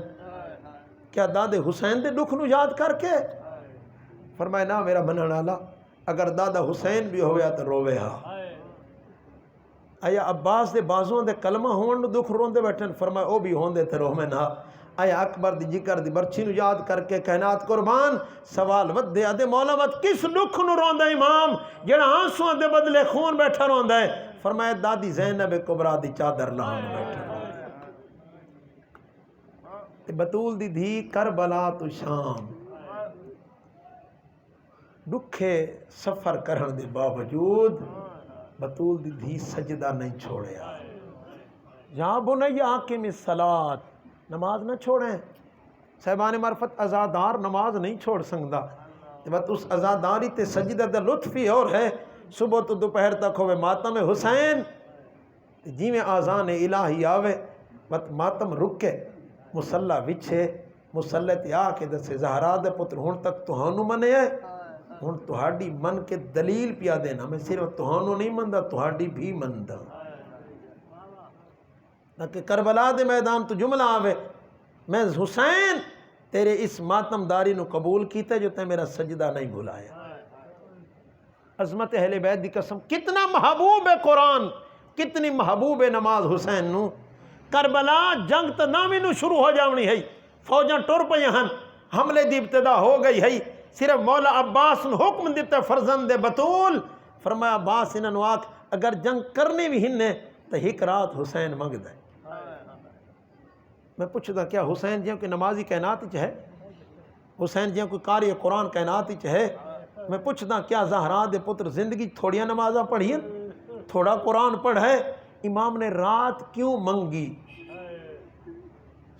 کیا دادے حسین دے دکھ نو یاد کر کے؟ فرمایا نا میرا منن والا اگر دادا حسین بھی ہویا تو روے ہا۔ آیا عباس دے بازوں دے کلمہ ہون نو دکھ روندے بیٹھن؟ فرمایا او بھی ہوندے تے رومن ہا۔ آیا اکبر دی جگر دی برچھی نو یاد کر کے کائنات قربان سوال ود دے آدھے مولا ود کس دکھ نو روندا امام جڑا آنسوں دے بدلے خون بیٹھا روندا ہے؟ فرمایا دادی زینب کبرا دی چادر لان بیٹھا تے بطول دی دھی کربلا تو شام دکھے سفر کرن دے باوجود بطول دی دھی سجدہ نہیں چھوڑیا۔ یا بنی اقم الصلاۃ نماز نہ چھوڑیں۔ صاحبان معرفت عزادار نماز نہیں چھوڑ سکتا بس اس عزاداری تے سجدہ دا لطف ہی اور ہے۔ صبح تو دوپہر تک ہوئے ماتم حسین جی میں آذان الہی آوے بس ماتم رکے مسلح وچھے مسلح تے آ کے دسے زہرا دے پتر ہن تک تہانو منے ہے ہن تہاڈی من کے دلیل پیا دینا میں صرف تہانو نہیں مندا تہاڈی بھی مندا کہ کربلا دے میدان تو جملہ آوے میں حسین تیرے اس ماتم داری نو قبول کیتا جو تے میرا سجدہ نہیں بھلایا۔ عظمت اہل بیت دی قسم کتنا محبوب ہے قرآن کتنی محبوب ہے نماز حسین نو۔ کربلا جنگ تو نامی نو شروع ہو جاونی ہے فوجاں ٹر پئی ہن حملے دی ابتدا ہو گئی ہے صرف مولا عباس نے حکم دیتا فرزند بطول فرمایا عباس انہاں نو آکھ اگر جنگ کرنی بھی ہن تو ایک رات حسین منگ دے۔ میں پوچھتا کیا حسین جیوں کہ نمازی کائنات وچ ہے حسین جیوں کوئی قاری قرآن کائنات وچ ہے؟ میں پوچھتا کیا زہرا دے پتر زندگی تھوڑیاں نمازاں پڑھیں تھوڑا قرآن پڑھے؟ امام نے رات کیوں منگی؟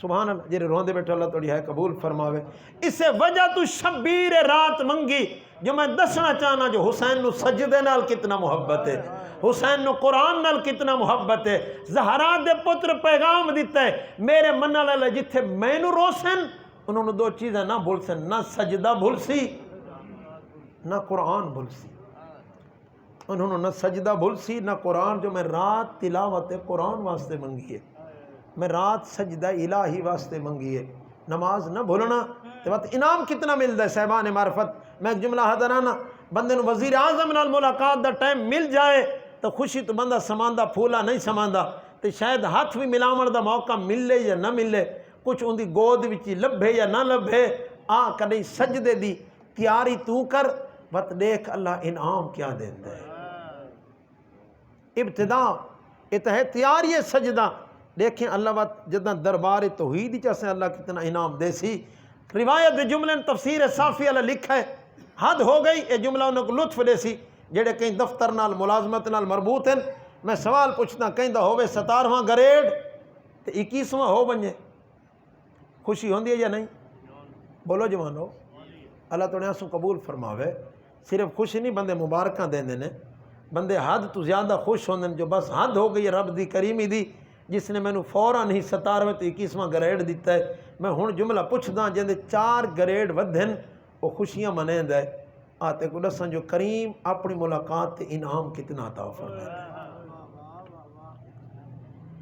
سبحان اللہ جی روندے بیٹھے اللہ توڑی ہے قبول فرماوے۔ اسے وجہ تو شبیر رات منگی جو میں دسنا چاہنا جو حسین نو سجدے نال کتنا محبت ہے حسین نو قرآن نال کتنا محبت ہے۔ زہرا دے پتر پیغام دیتا ہے میرے منہ لے جتھے میں نو روسن انہوں نے دو چیزیں نہ بھول سن نہ سجدہ بھول سی نہ قرآن بھول سی انہوں نے نہ سجدہ بھول سی نہ قرآن جو میں رات تلاوت قرآن واسطے منگی ہے میں رات سجدہ الہی واسطے منگی ہے نماز نہ بھولنا تو بات انعام کتنا ملتا ہے صاحبان معرفت۔ میں ایک جملہ حضرانہ بندے نو وزیر اعظم نال ملاقات دا ٹائم مل جائے تو خوشی تو بندہ سماندہ پھولا نہیں سماندہ تو شاید ہاتھ بھی ملاون دا موقع ملے یا نہ ملے کچھ ان دی گود وچ لبھے یا نہ لبھے آ کدی سجدے دی تیاری تو کر وت دیکھ اللہ انعام کیا دیتا ہے. ابتدا اتحتیار یہ سجدہ دیکھیں اللہ وت جدہ دربار توحید چاسے اللہ کتنا انعام دے سی. روایت جملے تفسیر صافی اللہ لکھا ہے حد ہو گئی یہ جملہ انہوں کو لطف دے سی جڑے کہیں دفتر نال ملازمت نال مربوط ہیں. میں سوال پوچھنا کہیں دا ہوئے 17واں گریڈ تو 21واں ہو بنجے خوشی ہوندی ہے یا نہیں؟ بولو جوانو. اللہ تو سو قبول فرماوے. صرف خوشی نہیں بندے مبارکاں دیں نے بندے حد تو زیادہ خوش ہوندے جو بس حد ہو گئی رب دی کریمی دی جس نے مینوں فوراً ہی 17ویں تو 21واں گریڈ دیتا ہے. میں ہن جملہ پوچھدا جندے 4 گریڈ ودھن وہ خوشیاں منیندا ہے. آتے کو دساں جو کریم اپنی ملاقات تے انعام کتنا عطا فرمائے.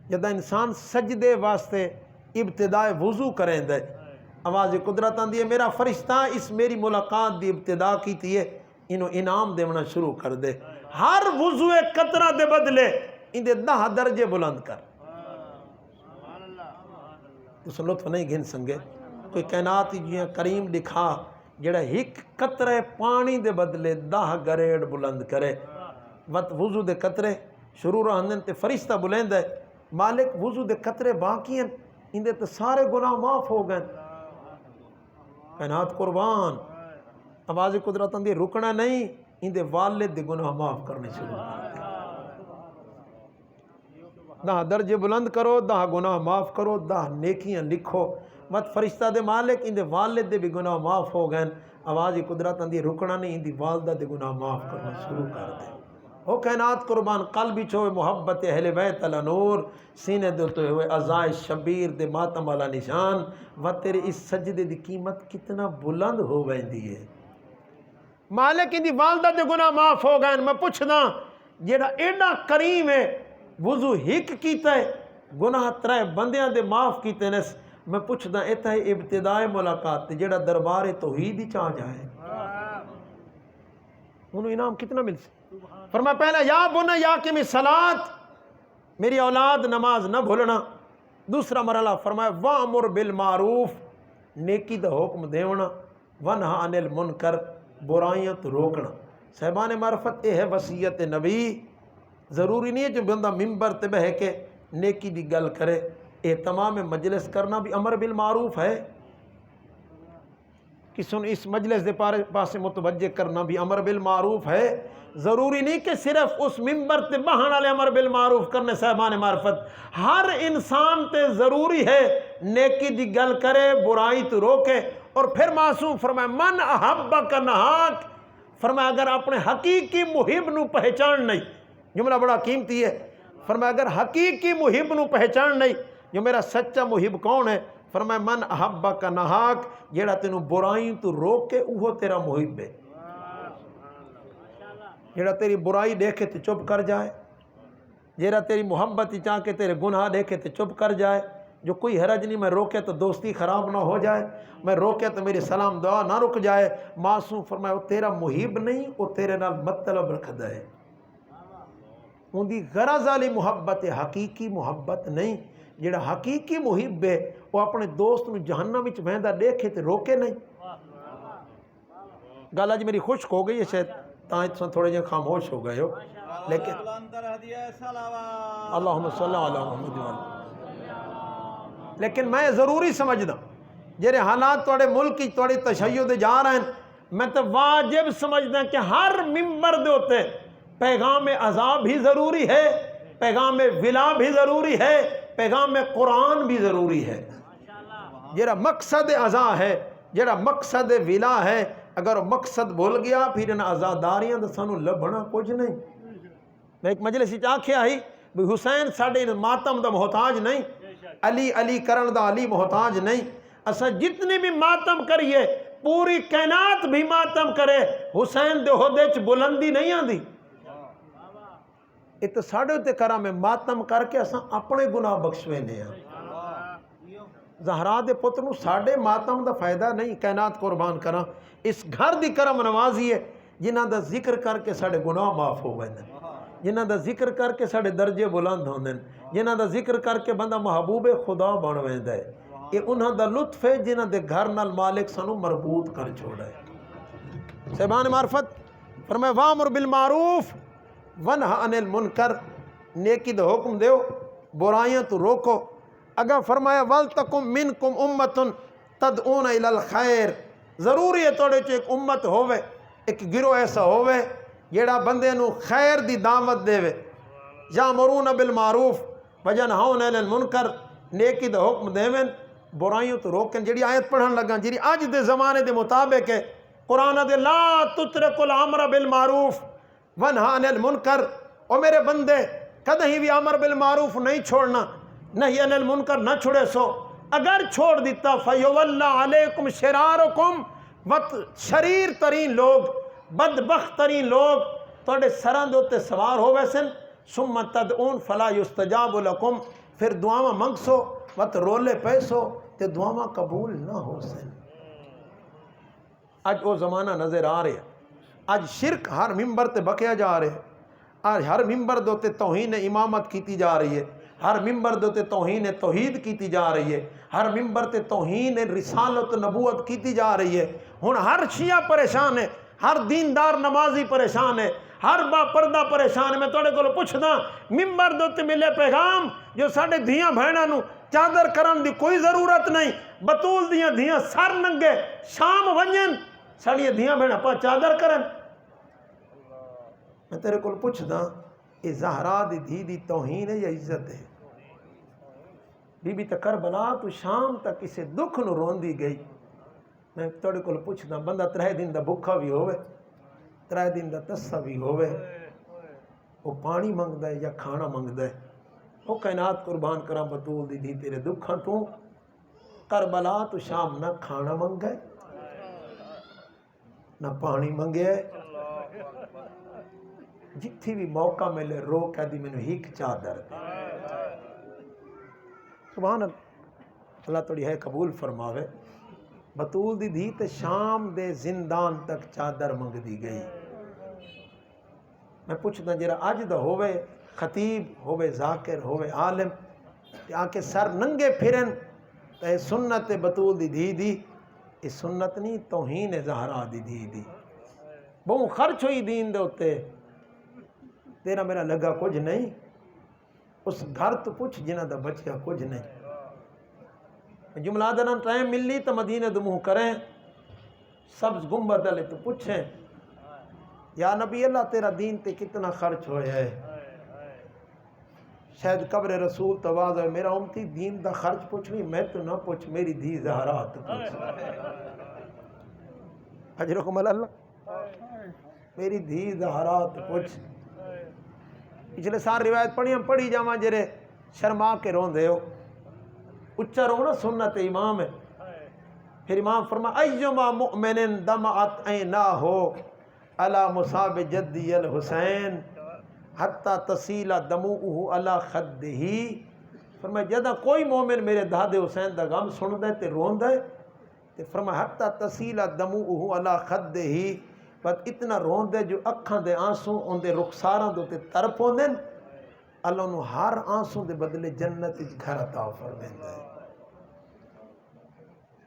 جدہ انسان سجدے واسطے ابتدائے وضو کریں دے آواز قدرت آندی ہے میرا فرشتہ اس میری ملاقات دی ابتدا کی تھی ہے انہوں انعام دیونا شروع کر دے. ہر وضو قطرہ دے بدلے ان دے 10 درجے بلند کر. اس لطف نہیں گھن سنگے کوئی کائنات جیاں کریم دکھا جڑا ایک قطرے پانی دے بدلے 10 گریڈ بلند کرے. وقت وضو دے قطرے شروع رہندن تے فرشتہ بلند ہے مالک وضو دے قطرے باقی ہیں ان دے تے سارے گناہ معاف ہو گئے. کائنات قربان آواز قدرت اندی رکنا نہیں ان دے والد دے گناہ معاف کرنے شروع کر دے. 10 درجے بلند کرو 10 گناہ معاف کرو 10 نیکیاں لکھو. مت فرشتہ دے مالک ان دے والد دے بھی گناہ معاف ہو گئے. آواز قدرت اندی رکنا نہیں ان دی والدہ دے گناہ معاف کرنا شروع کر دے. ہو کائنات قربان قلبی چھوئے محبت اہل بیت علی نور سینے دیتے ہوئے عزائے شبیر دے ماتم والا نشان و تیرے اس سجدے دی قیمت کتنا بلند ہو ویندی ہے. مالک ان دی والدہ دے گناہ معاف ہو گئے. میں پوچھنا جیڑا ایڈا کریم ہے وضو ہک کیتا ہے گناہ 3 بندیاں دے معاف کیتے نس. میں پوچھنا ایتا ہے ابتدائی ملاقات جیڑا دربار توحید ہی چاہ جائے انہوں انعام کتنا مل سے. فرمایا پہلا یا بنا یا کی صلات میری اولاد نماز نہ بھولنا. دوسرا مرحلہ فرمایا وامر بالمعروف نیکی دا حکم دیونا ونہا عن المنکر برائیاں تو روکنا. صاحبان معرفت یہ ہے وصیت نبی. ضروری نہیں ہے جو بندہ ممبر تے بہ کے نیکی دی گل کرے. اہتمام مجلس کرنا بھی امر بالمعروف ہے. کسی نے اس مجلس دے پاسے متوجہ کرنا بھی امر بالمعروف ہے. ضروری نہیں کہ صرف اس ممبر تے بہن والے امر بالمعروف کرنے. صاحبان معرفت ہر انسان تے ضروری ہے نیکی دی گل کرے برائی تو روکے. اور پھر معصوم فرمائے من احبک نہاک فرمایا اگر اپنے حقیقی محب نو پہچان نہیں جملہ بڑا قیمتی ہے. فرمایا اگر حقیقی محب نو پہچان نہیں جو میرا سچا محب کون ہے فرمایا من احبک نہاک جیڑا تینوں برائی تو روکے وہ تیرا محب ہے. جیڑا تیری برائی دیکھے تو چپ کر جائے جیڑا تیری محبت ہی چاہ کے تیرے گناہ دیکھے تو چپ کر جائے. جو کوئی حرج نہیں میں روکے تو دوستی خراب نہ ہو جائے میں روکے تو میری سلام دعا نہ رک جائے. معصوم فرمایا وہ تیرا محب نہیں وہ تیرے نال مطلب رکھدا ہے. ان دی غرض والی محبت ہے حقیقی محبت نہیں. جیڑا حقیقی محب ہے وہ اپنے دوست نو جہنم وچ ویندا دیکھے تے روکے نہیں. گل اج میری خشک ہو گئی ہے شاید تاں تھوڑے جے خاموش ہو گئے ہو لیکن اللہم صلی علی محمد. لیکن میں ضروری سمجھدا جیرے حالات توڑے ملک کی توڑی تشیع دے جا رہے ہیں میں تو واجب سمجھدا کہ ہر ممبر دے ہوتے پیغام عذاب بھی ضروری ہے پیغام ولا بھی ضروری ہے پیغام قرآن بھی ضروری ہے. جیرا مقصد عزا ہے جیرا مقصد ولا ہے اگر مقصد بھول گیا پھر ان عزاداریاں دا سانو لبھنا کچھ نہیں. میں ایک مجلس ہی آکھیا ہی بھی حسین ساڑے ماتم دا محتاج نہیں علی علی کرن دا علی محتاج نہیں. اسا جتنی بھی ماتم کریے پوری کائنات بھی ماتم کرے حسین دے عہدے چ بلندی نہیں آندی. یہ تو ساڑے تے کرا میں ماتم کر کے اسا اپنے گناہ بخشوے نے ہیں. زہرا دے پتر نو ساڑے ماتم دا فائدہ نہیں. کائنات قربان کرا اس گھر دی کرم نوازی ہے جنہ دا ذکر کر کے ساڑے گناہ معاف ہو گئے ہیں جنہ دا ذکر کر کے ساڑے درجے بلند ہوندے ہیں جنہ دا ذکر کر کے بندہ محبوب خدا بن ویندا ہے. یہ انہاں دا لطف ہے جنہ دے گھر نال مالک سانو مربوط کر چھوڑا ہے. صاحبان معرفت فرمائے وامر بالمعروف ونہا عن المنکر، نیکی دا حکم دیو برائیاں تو روکو۔ اگر فرمایا ولتکم منکم امتن تدعون الی الخیر، ضروری ہے توڑے چ ایک امت ہووے، ایک گروہ ایسا ہووے جیڑا بندے نو خیر دی دعوت دے وے، یامرون بالمعروف وینہون عن المنکر، نیکی دا حکم دیویں برائیوں تو روکیں۔ جیڑی آیت پڑھن لگا جیڑی اج دے زمانے دے مطابق ہے، قرآن دے لا تترک الامر بالمعروف ونہا عن المنکر، او میرے بندے کدہیں بھی امر بالمعروف نہیں چھوڑنا، نہیں عن المنکر نہ چھوڑے سو، اگر چھوڑ دیتا فیولا علیکم شرارکم، وقت شریر ترین لوگ، بدبخت ترین لوگ توڑے سراں دے تے سوار ہو ویسن، ثم تدعون فلا یستجاب لکم، پھر دعاواں منگ سو وقت رولے پیسو تے دعاواں قبول نہ ہو سن۔ اج وہ زمانہ نظر آ رہا ہے، اج شرک ہر ممبر تے بکیا جا رہے، آج ہر ممبر دے تے توہین امامت کیتی جا رہی ہے، ہر ممبر دے تے توہین توحید کیتی جا رہی ہے، ہر ممبر تے توہین رسالت نبوت کیتی جا رہی ہے۔ ہن ہر شیعہ پریشان ہے، ہر دیندار نمازی پریشان ہے، ہر با پردہ پریشان ہے۔ میں توڑے کو پوچھدا ممبر دے تے ملے پیغام جو ساڈے دھیاں بہناں نو چادر کرن دی کوئی ضرورت نہیں، بطول دیاں دھیاں سر ننگے شام ونجن، ساڑیاں دھیاں بہناں پا چادر کرن۔ میں تیرے کو پوچھدا یہ زہرا دی دھی دی توہین ہے یا عزت ہے؟ بی بی تے کربلا تو شام تک کسے دکھ نو روندی گئی۔ میں توڑے کو پوچھدا بندہ 3 دن دا بھکھا بھی ہوئے، 3 دن دا تسا بھی ہوئے، وہ پانی منگدا ہے یا کھانا منگدا ہے؟ وہ کائنات قربان کراں بطول دی دھی تیرے دکھاں تو کربلا تو شام نہ کھانا منگے نہ پانی منگے، جتھی بھی موقع ملے رو کہہ دی میں نے ہیک چادر دے۔ سبحان اللہ، اللہ توڑی ہے قبول فرماوے۔ بطول دی دھی تے شام دے زندان تک چادر منگ دی گئی۔ میں پوچھتا جرا اج دا ہوئے خطیب ہوئے ذاکر ہوئے عالم تے آکے سر ننگے پھرن تے سنت بطول دی دھی دی، یہ سنت نہیں توہین زہرا دی دھی دی۔ بہوں خرچ ہوئی دین دے ہوتے، تیرا میرا لگا کچھ نہیں، اس گھر تو پوچھ جنہ دا بچیا کچھ نہیں۔ جملہ دنان ٹائم ملی تو مدینہ دموہ کریں، سبز گنبد دلے تو پوچھیں یا نبی اللہ تیرا دین تے کتنا خرچ ہویا ہے؟ شاید قبر رسول تواز ہے، میرا امتی دین دا خرچ پوچھ نہیں، میں تو نہ پوچھ، میری دھی زہرا تو پوچھ۔ اجرکم اللہ، میری دھی زہرا تو پوچھ۔ پچھلے سال روایت پڑھی ہم پڑھی جاواں جرے شرما کے رون دے ہو، اچھا رونا سنت امام ہے۔ پھر امام فرما ایما مؤمن دمعت عیناہو علی مصاب جدی الحسین حتی تصیل دموعہ علی خدہی، فرمایا جدہ کوئی مومن میرے دادے حسین دا غم سن دے تے رون دے تے فرمایا حتی تصیل دموعہ علی خدہی، بس اتنا رون دے جو اکھاں دے آنسوں ان دے رخساراں دے تے ترپ ہوندے، اللہ انہوں ہر آنسوں دے بدلے جنت گھر عطا فرمائندا ہے۔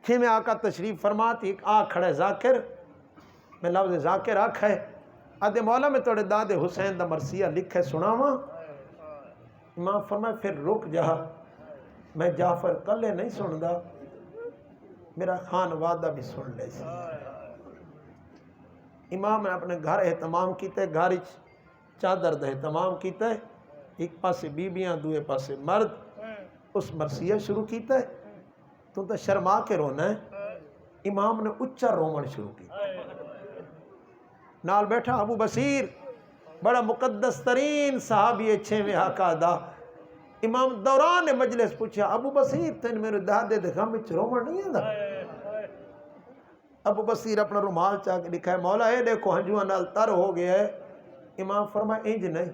کھے میں آقا تشریف فرماتی ایک آ کھڑے ذاکر، میں لفظ ذاکر آکھا ہے آدھے مولا میں توڑے دادے حسین دا مرثیہ لکھے سناواں؟ امام فرمائے پھر رک جا، میں جعفر کلے نہیں سندا، میرا خان وعدہ بھی سن لے سی۔ امام نے اپنے گھر اہتمام کیتے، گھر چادر دے اہتمام کیتے، ایک پاسے بیبیاں دوئے پاسے مرد، اس مرثیہ شروع کیتے، تو شرما کے رونا ہے۔ امام نے اچھا رومن شروع کیتا، نال بیٹھا ابو بصیر بڑا مقدس ترین صحابی 6ویں آقا دا، امام دوران مجلس پوچھا ابو بصیر تین میرے دادے دے غم وچ رومن نہیں آندا؟ ابو بصیر اپنا رومال چاہ کے لکھا ہے مولا اے دیکھو ہنجواں نال تر ہو گیا ہے۔ امام فرمایا انج نہیں،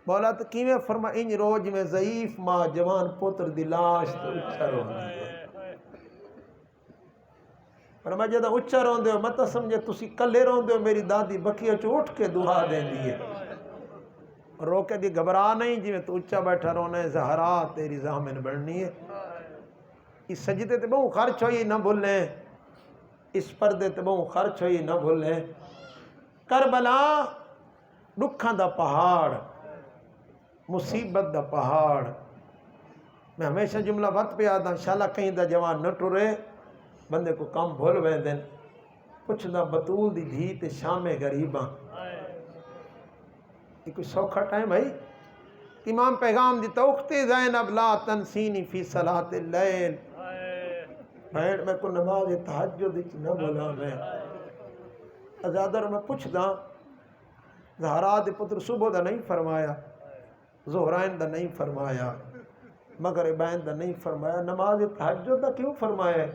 مولا تو کیویں؟ فرمایا انج روج میں ضعیف ماں جوان پتر دی لاش تو اچھا روندی ہے۔ فرمایا جدہ اچھا روندے ہو مت سمجھے تسی کلے روندے ہو، میری دادی بکیا چ اٹھ کے دعا دیندی ہے، رو کے دی گھبرا نہیں جی تو اچھا بیٹھا رونا ہے، زہرا تیری زامن بڑھنی ہے۔ اس سجدے تے بہو خرچ ہوئی نہ بھولیں، اس پردے تے بہوں خرچ ہوئی نہ بھولے کربلا دکھاں دا پہاڑ مصیبت دا پہاڑ میں ہمیشہ جملہ وقت پہ آدھا شالا کہیں دا جوان نہ ٹرے بندے کو کم بھول وے دن پوچھدا بطول دی دھی تے شام غریباں یہ کوئی سوکھا ٹائم ہے امام پیغام دیتا اخت زینب لا تنسینی فی صلاۃ اللیل بھیڑ میں کو نماز تہجد وچ نہ بولا میں ازادر میں پوچھدا زہرا دے پتر صبح دا نہیں فرمایا ظہرین دا نہیں فرمایا مغربین دا نہیں فرمایا نماز تہجد دا کیوں فرمایا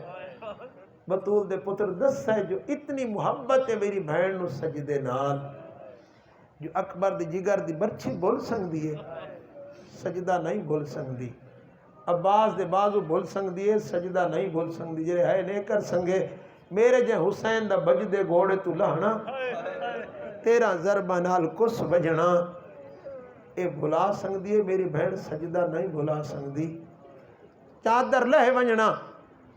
بطول دے پتر دس ہے جو اتنی محبت ہے میری بہن نو سجدے نال جو اکبر دی جگر دی برچھی بول سکتی ہے سجدہ نہیں بول سکتی عباس دے بازو بول سکتی ہے سجدہ نہیں بول سکتی جے ہے نہیں کر سنگے میرے جے حسین دا بجدے گھوڑے تو لہنا تیرا ضربہ نال کس بجنا اے بھلا سکتی ہے میری بہن سجدہ نہیں بھلا سکتی چادر لہ ونجنا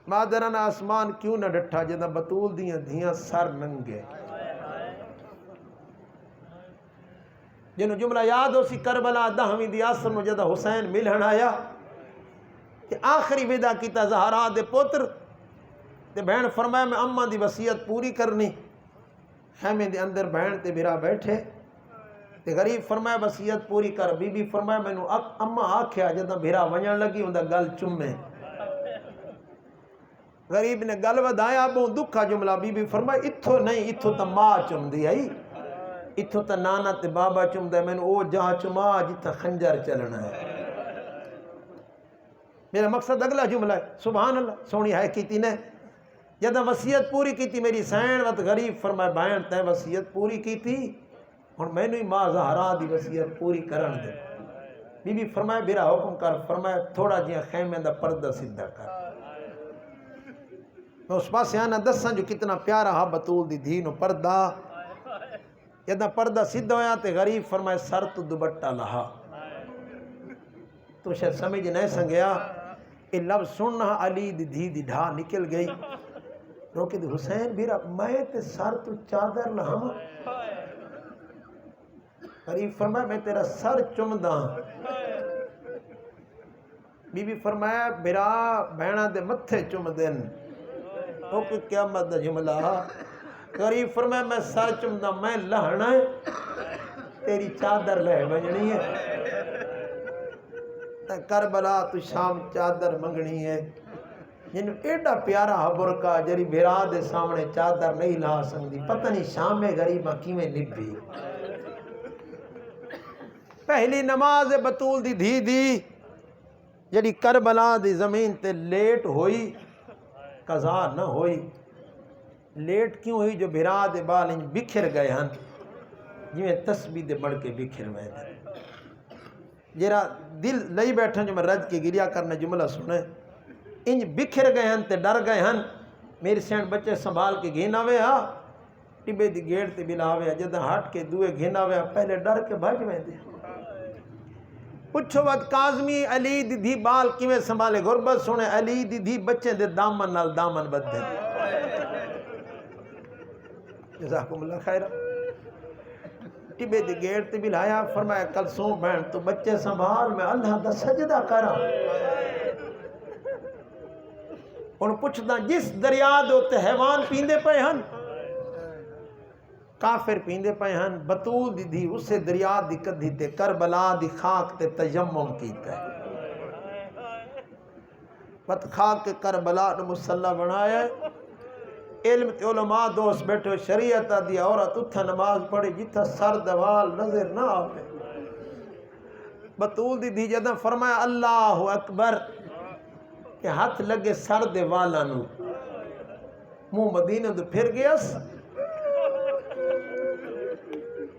مادران آسمان کیوں نہ ڈٹھا جدہ بطول دیاں دھیاں سر ننگے جنہوں جملہ یاد ہو سی کربلا دہویں دی آسر میں جدہ حسین ملہن آیا کہ آخری ودا کیتا زہرا دے پتر تے بہن فرمایا میں اماں دی وصیت پوری کرنی خیمے دے اندر بہن تے برا بیٹھے تے غریب فرمایا وصیت پوری کر بی بی فرمایا میں نو اماں آکھیا جدہ برا ونجن لگی ہوں دا گل چمے غریب نے گل ودایا بہوں دکھا جملہ بی بی فرمایا اتھو نہیں اتھو تا ماں چم دی آئی اتھو تا نانا تے بابا چم دے میں نے او جہاں چما جتا خنجر چلنا ہے میرا مقصد اگلا جملہ ہے سبحان اللہ سونی ہے کیتی نے جدہ وصیت پوری کیتی میری سین وقت غریب فرمائے بہن تے وصیت پوری کیتی اور میں نے ماں زہرا دی وصیت پوری کرن دے بی بی فرمائے بیرا حکم کر فرمائے تھوڑا جیاں خیمے دا پردہ سدھا کر میں اس پاس آنا دساں جو کتنا پیارا ہا بطول دی دھی نو پردہ جدہ پردہ سدھا ہویا تے غریب فرمائے سر تو دوبٹہ لہا تو شاید سمجھ نہیں سنگیا یہ لفظ سننا علی دی دھی دی ڈھا نکل گئی روکے دی حسین بیرا میں تے سر تو چادر لہا غریب فرمایا میں تیرا سر چمدہ بی بی فرمایا بیرا بہنہ دے متھے چمدن اوکے قیامت دا جملہ غریب فرمایا میں سر چمدہ میں لہنا ہے تیری چادر لہ بجنی ہے کربلا تو شام چادر منگنی ہے جن ایڈا پیارا حبر کا جری بھیرا دے سامنے چادر نہیں لا سکتی پتہ نہیں شام میں غریبہ کیویں نبھی پہلی نماز بطول دی دھی دی جڑی کربلا دی زمین تے لیٹ ہوئی قضا نہ ہوئی لیٹ کیوں ہوئی جو بھیرا دے بال انج بکھر گئے ہن جویں تسبیح دے بڑھ کے بکھر ہوئے تھے جیرا دل لئی بیٹھا جو میں رج کے گریا کرنے جملہ سنے انج بکھر گئے ہن تے ڈر گئے ہن میری سین بچے سنبھال کے گھینا ہوئے ہاں ٹبے دی گیڑ تے بلا ہوئے جدہ ہٹ کے دوئے گھینا ہوئے پہلے ڈر کے بھاج میں دے پچھو وقت کاظمی علی دی دھی بال کیویں سنبھالے غربت سنے علی دی دھی بچے دے دامن نال دامن بد دے جزاکم اللہ خیرہ ٹبے دی گیڑ تے بلایا فرمایا کلثوم بہن تو بچے سنبھال میں اللہ دا سجدہ کرا ان پوچھدا جس دریا دے تے حیوان پیندے پئے ہن کافر پیندے پئے ہن بطول دی دھی اسے دریا دی کدھی تے کربلا دی خاک تے تیمم کیتا ہے بت خاک کے کربلا نو مصلی بنایا ہے علم تے علماء دوست بیٹھے شریعت دی عورت اتھا نماز پڑھی جتھا سر دوال نظر نہ آوے بطول دی دھی جدہ فرمایا اللہ اکبر کہ ہاتھ لگے سر دے والا نو منہ مدینہ دے پھر گیس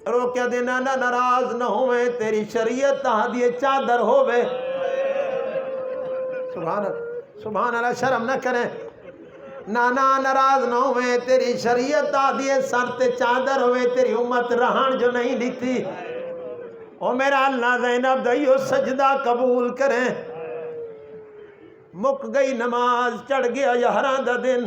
رو کیا دینا نہ ناراض نہ ہوئے تیری شریعت ہدیے چادر ہوئے سبحان اللہ شرم نہ کریں نانا ناراض نہ ہوئے تیری شریعت آدھیے سر تے چادر ہوئے تیری امت رہن جو نہیں لیتی او میرا اللہ زینب دائیو سجدہ قبول کریں مک گئی نماز چڑھ گیا یہران دا دن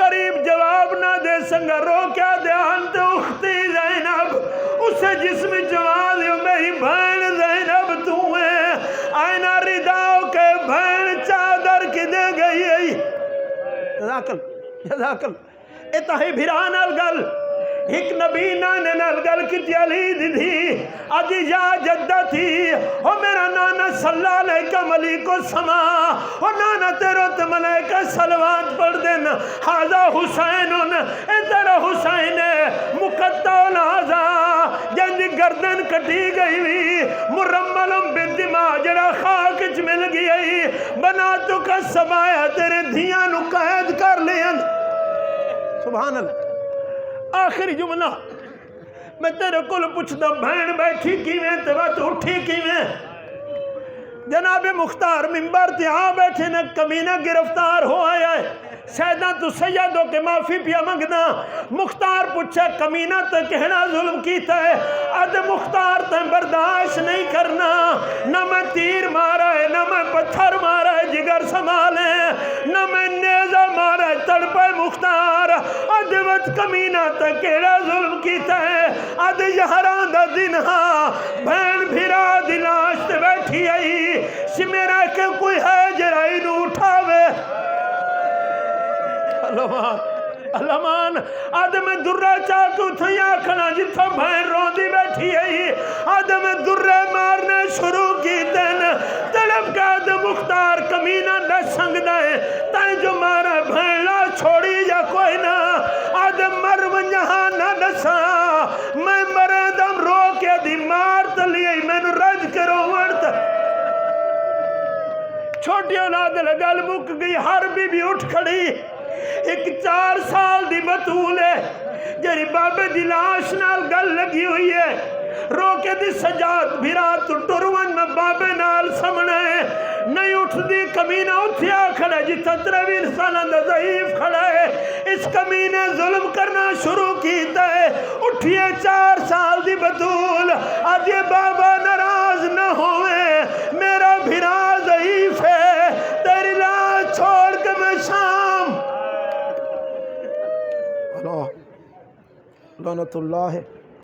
غریب جواب نہ دے سنگا رو کیا دھیان تو اختی زینب اسے جسم جواب دیو میری بہن زینب تو ہے آئینہ رداؤ کے بہن چادر کی دے گئی ہے جزاکل اتہی بھران الگل ایک نبی نانے نلگل کی جلی دی تھی آجی یا جدہ تھی او میرا نانا صلی اللہ علیہ ملیک و سما او نانا تیرو تے ملیکہ سلوات پڑھ دینا حاضر حسینن اے تیرا حسین مقطع الازا جنجی گردن کٹی گئی بھی مرملم بالدماء جڑا خاکچ مل گئی بناتو کا سمایا تیرے دھیاں نو قید کر لیں سبحان اللہ آخری جملہ میں تیرے کل پوچھتا بہن بیٹھی کیویں تے وقت اٹھی کیویں جناب مختار منبر تے آ بیٹھے نے کمینہ گرفتار ہو آیا ہے سیدہ تو سیدوں کے معافی پیا منگنا مختار پوچھا کمینہ تے کہنا ظلم کیتا ہے اد مختار تے برداشت نہیں کرنا نہ میں تیر مارا ہے نہ میں پتھر مارا ہے جگر سنبھالے نہ میں نیزہ مارا ہے تڑپے مختار اد وقت کمینہ تے کہنا ظلم کیتا ہے اد یہران دا دن ہاں بہن بھیرا دلاش تے بیٹھی آئی سمیرہ کہ کوئی ہے جرائی نو اٹھاوے علمان آدم درہ چاکو تھیا کھنا جتھا بھائن روندی بیٹھی ہے آدم درہ مارنے شروع کی دن طلب کا آدم مختار کمینہ نہ سنگ دائیں تائیں جو مارا بھائن لا چھوڑی یا کوئی نہ آدم مر ونجہاں نہ نسا میں مرے دم رو کے دی مار تلیے میں نو رج کرو ورد چھوٹی اولاد لگل مک گئی ہر بی بھی اٹھ کھڑی ایک 4 سال دی بطول ہے جری بابے دی لاش نال گل لگی ہوئی ہے رو کے دی سجاد بھیرا تو ٹرون میں بابے نال سمنے نہیں اٹھ دی کمینہ اٹھیا کھڑا جی 17 سالہ دا ضعیف کھڑا ہے اس کمینے ظلم کرنا شروع کیتا ہے اٹھیے 4 سال دی بطول آج یہ بابا ناراض نہ ہوئے میرا بھیرا ضعیف ہے تیری لاش چھوڑ کے میں شام لعنت اللہ ہے